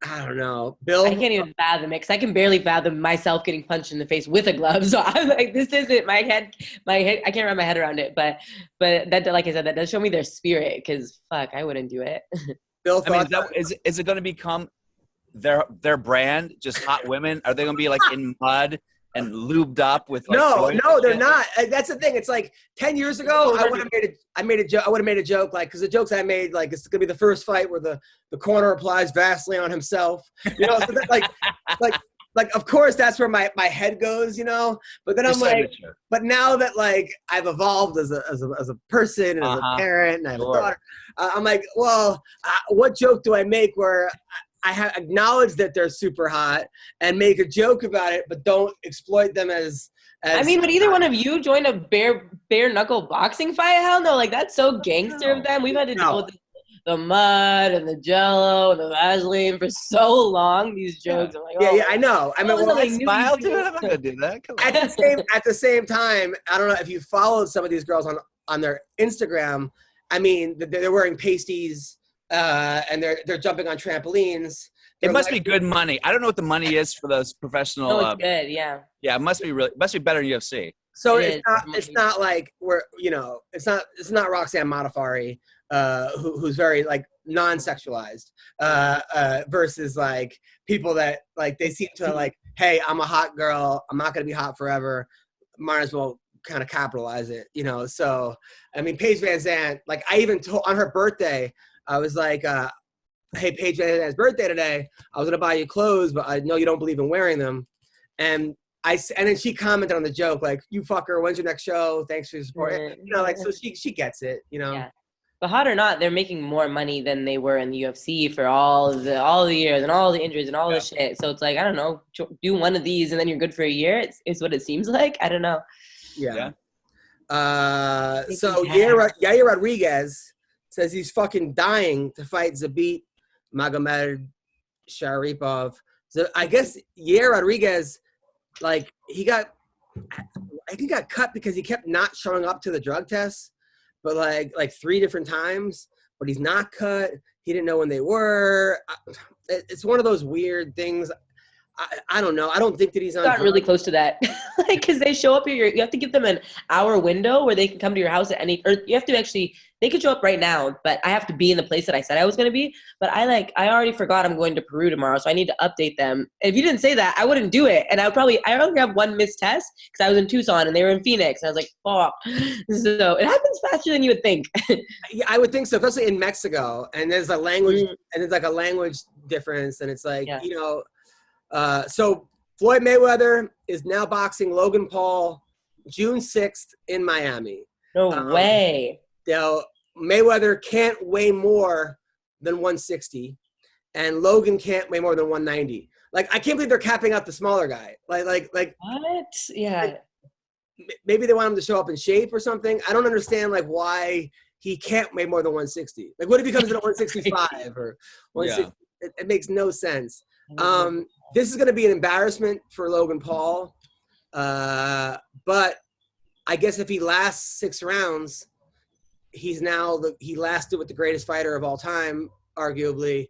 [SPEAKER 5] I don't know, Bill. I
[SPEAKER 7] can't even fathom it because I can barely fathom myself getting punched in the face with a glove. So I'm like, this isn't my head. I can't wrap my head around it. But that, like I said, that does show me their spirit. Because fuck, I wouldn't do it.
[SPEAKER 5] Bill,
[SPEAKER 6] is it going to become their brand? Just hot women? Are they going to be like in mud and lubed up with? Like,
[SPEAKER 5] no, they're not. That's the thing. It's like 10 years ago, I would have made a joke like, because the jokes I made, like, it's gonna be the first fight where the corner applies Vaseline on himself. So that, like of course that's where my head goes, But then I'm like, but now that like I've evolved as a person and as a parent and I have a daughter, I'm like, well, what joke do I make where I acknowledge that they're super hot and make a joke about it, but don't exploit them as
[SPEAKER 7] would either one of you join a bare knuckle boxing fight? Hell no. Like, that's so gangster of them. We've had to deal with the mud and the Jello and the Vaseline for so long. These jokes. I'm like,
[SPEAKER 5] I know.
[SPEAKER 6] Smile to it. I'm not gonna do that. Come on.
[SPEAKER 5] At the same time, I don't know if you followed some of these girls on their Instagram. They're wearing pasties. And they're jumping on trampolines.
[SPEAKER 6] It must be good money. I don't know what the money is for those professional.
[SPEAKER 7] No, it's good, yeah.
[SPEAKER 6] Yeah, it must be better than UFC.
[SPEAKER 5] So it's not like it's not Roxanne Modafferi, who's very like non-sexualized, versus like people that like they seem to like, hey, I'm a hot girl. I'm not gonna be hot forever. Might as well kind of capitalize it, you know? So, I mean, Paige VanZant, like I even told on her birthday, I was like, hey, Paige VanZant's birthday today. I was going to buy you clothes, but I know you don't believe in wearing them. And then she commented on the joke, like, you fucker, when's your next show? Thanks for your support. You know, like, so she gets it, you know?
[SPEAKER 7] Yeah. But hot or not, they're making more money than they were in the UFC for all the years and all the injuries and all the shit. So it's like, I don't know, do one of these and then you're good for a year. It's what it seems like. I don't know.
[SPEAKER 5] Yeah. So Yair Rodriguez says he's fucking dying to fight Zabit Magomed Sharipov. So I guess Yair Rodriguez, like, he got cut because he kept not showing up to the drug tests. But like 3 different times, but he's not cut. He didn't know when they were. It's one of those weird things. I don't know. I don't think that he's on.
[SPEAKER 7] Got really close to that, like because they show up here. You have to give them an hour window where they can come to your house at any. Or you have to actually. They could show up right now, but I have to be in the place that I said I was going to be. But I already forgot I'm going to Peru tomorrow, so I need to update them. If you didn't say that, I wouldn't do it, and I only have 1 missed test because I was in Tucson and they were in Phoenix, and I was like, fuck. So it happens faster than you would think.
[SPEAKER 5] Yeah, I would think so, especially in Mexico, and there's a language, and there's like a language difference, and it's like you know. So Floyd Mayweather is now boxing Logan Paul June 6th in Miami.
[SPEAKER 7] No way.
[SPEAKER 5] Mayweather can't weigh more than 160, and Logan can't weigh more than 190. Like, I can't believe they're capping out the smaller guy. Like
[SPEAKER 7] what? Yeah.
[SPEAKER 5] Maybe they want him to show up in shape or something. I don't understand like why he can't weigh more than 160. Like, what if he comes in at 165 or 160? Yeah. It makes no sense. This is going to be an embarrassment for Logan Paul. But I guess if he lasts 6 rounds, he lasted with the greatest fighter of all time, arguably.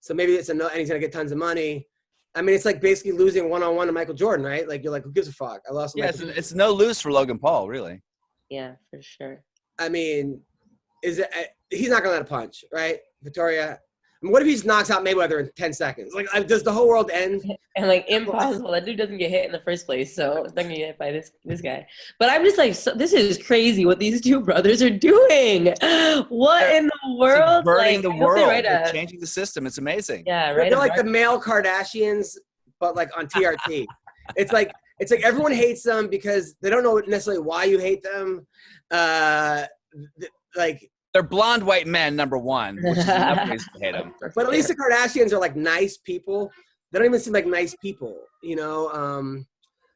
[SPEAKER 5] So maybe and he's going to get tons of money. I mean, it's like basically losing one-on-one to Michael Jordan, right? Like, you're like, who gives a fuck? I lost.
[SPEAKER 6] Yeah, it's no lose for Logan Paul, really.
[SPEAKER 7] Yeah, for sure.
[SPEAKER 5] I mean, he's not going to let a punch, right, Victoria? I mean, what if he just knocks out Mayweather in 10 seconds? Like, does the whole world end?
[SPEAKER 7] And like, impossible. That dude doesn't get hit in the first place, so it's not gonna get hit by this guy. But I'm just like, this is crazy what these 2 brothers are doing. What in the world?
[SPEAKER 6] Burning the world. They're changing the system. It's amazing.
[SPEAKER 7] Yeah, right.
[SPEAKER 5] They're like the male Kardashians, but like on TRT. It's like everyone hates them because they don't know necessarily why you hate them. Like.
[SPEAKER 6] They're blonde white men, number 1, which is enough reason to hate them.
[SPEAKER 5] But at least the Kardashians are like nice people. They don't even seem like nice people, you know.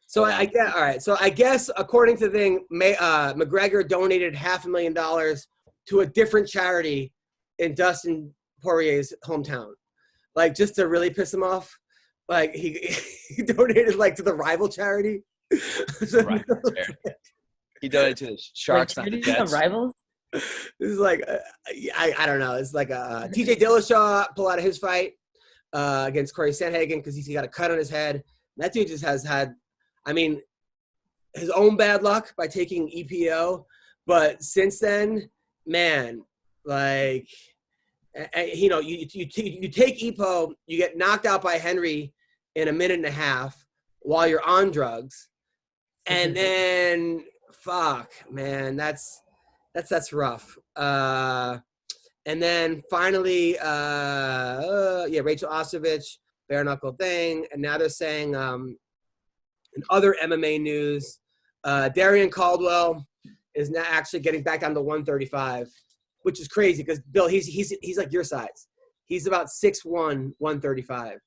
[SPEAKER 5] So I get all right. So I guess according to the thing, McGregor donated $500,000 to a different charity in Dustin Poirier's hometown, like just to really piss him off. Like he donated like to the rival charity.
[SPEAKER 6] Right. He donated to the Sharks, not the Jets.
[SPEAKER 7] Rivals.
[SPEAKER 5] This is like I don't know. It's like a TJ Dillashaw pull out of his fight against Corey Sandhagen because he got a cut on his head. That dude just has had, I mean, his own bad luck by taking EPO. But since then, man, like, you know, you take EPO, you get knocked out by Henry in a minute and a half while you're on drugs, and then fuck, man, that's rough. And then finally, Rachel Ostovich, bare knuckle thing. And now they're saying in other MMA news, Darian Caldwell is now actually getting back down to 135, which is crazy because Bill, he's like your size. He's about 6'1", 135.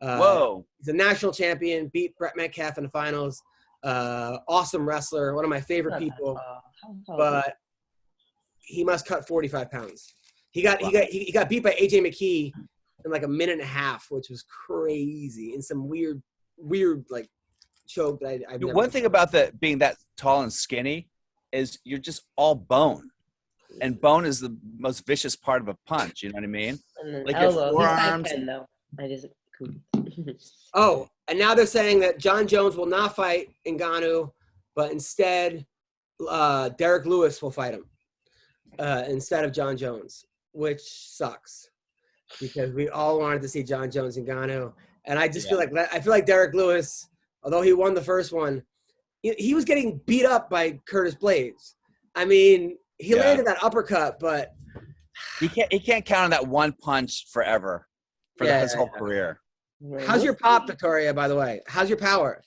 [SPEAKER 6] Whoa.
[SPEAKER 5] He's a national champion, beat Brett Metcalf in the finals. Awesome wrestler, one of my favorite people. But he must cut 45 pounds. He got beat by AJ McKee in like a minute and a half, which was crazy, in some weird like choke that I've never.
[SPEAKER 6] One thing about being that tall and skinny is you're just all bone, and bone is the most vicious part of a punch. You know what I mean? Like your forearms.
[SPEAKER 5] Oh, and now they're saying that Jon Jones will not fight Ngannou, but instead Derek Lewis will fight him instead of Jon Jones, which sucks because we all wanted to see Jon Jones and Ngannou, and I just feel like Derek Lewis, although he won the first one, he was getting beat up by Curtis Blades. I mean, he landed that uppercut, but
[SPEAKER 6] he can't count on that one punch forever for his whole career.
[SPEAKER 5] How's your pop, Victoria, by the way? How's your power?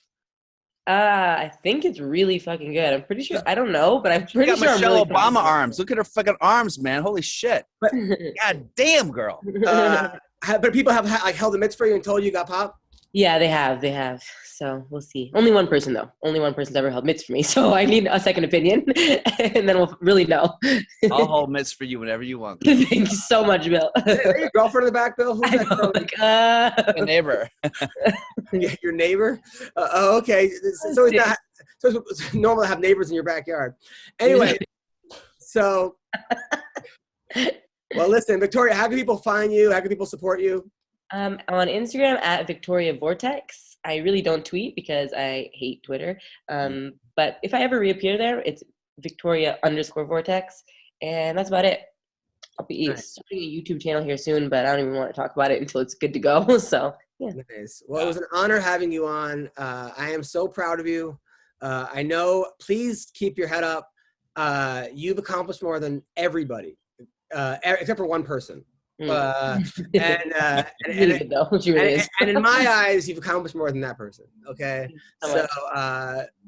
[SPEAKER 7] I think it's really fucking good. I'm pretty sure. I don't know, but I'm pretty sure.
[SPEAKER 6] Michelle
[SPEAKER 7] I'm really
[SPEAKER 6] Obama arms. Look at her fucking arms, man. Holy shit.
[SPEAKER 5] But,
[SPEAKER 6] God damn, girl.
[SPEAKER 5] But people have like held the mitts for you and told you got popped?
[SPEAKER 7] Yeah, they have. So we'll see. Only one person, though. Only one person's ever held mitts for me. So I need a second opinion, and then we'll really know.
[SPEAKER 6] I'll hold mitts for you whenever you want.
[SPEAKER 7] Thank you so much, Bill.
[SPEAKER 5] Is your girlfriend in the back, Bill? Who's that girl?
[SPEAKER 6] My neighbor.
[SPEAKER 5] Your neighbor? Okay. So it's normal to have neighbors in your backyard. Anyway, so, well, listen, Victoria, how can people find you? How can people support you?
[SPEAKER 7] On Instagram at Victoria Vortex. I really don't tweet because I hate Twitter. But if I ever reappear there, it's Victoria_Vortex. And that's about it. I'll be starting a YouTube channel here soon, but I don't even want to talk about it until it's good to go. So, yeah.
[SPEAKER 5] Nice. Well, it was an honor having you on. I am so proud of you. I know, please keep your head up. You've accomplished more than everybody, except for one person. And in my eyes, you've accomplished more than that person. Okay, so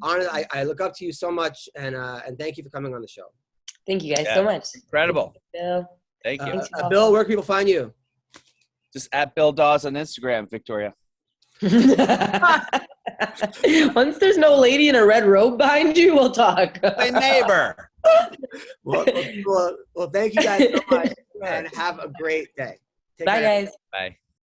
[SPEAKER 5] honestly, I look up to you so much, and thank you for coming on the show.
[SPEAKER 7] Thank you guys so much.
[SPEAKER 6] Incredible.
[SPEAKER 7] Bill.
[SPEAKER 6] Thank you.
[SPEAKER 5] Bill, where can people find you?
[SPEAKER 6] Just at Bill Dawes on Instagram, Victoria.
[SPEAKER 7] Once there's no lady in a red robe behind you, we'll talk.
[SPEAKER 6] My neighbor.
[SPEAKER 5] Well, thank you guys so much, and have a great day. Take
[SPEAKER 7] Bye,
[SPEAKER 5] care.
[SPEAKER 7] guys.
[SPEAKER 6] Bye.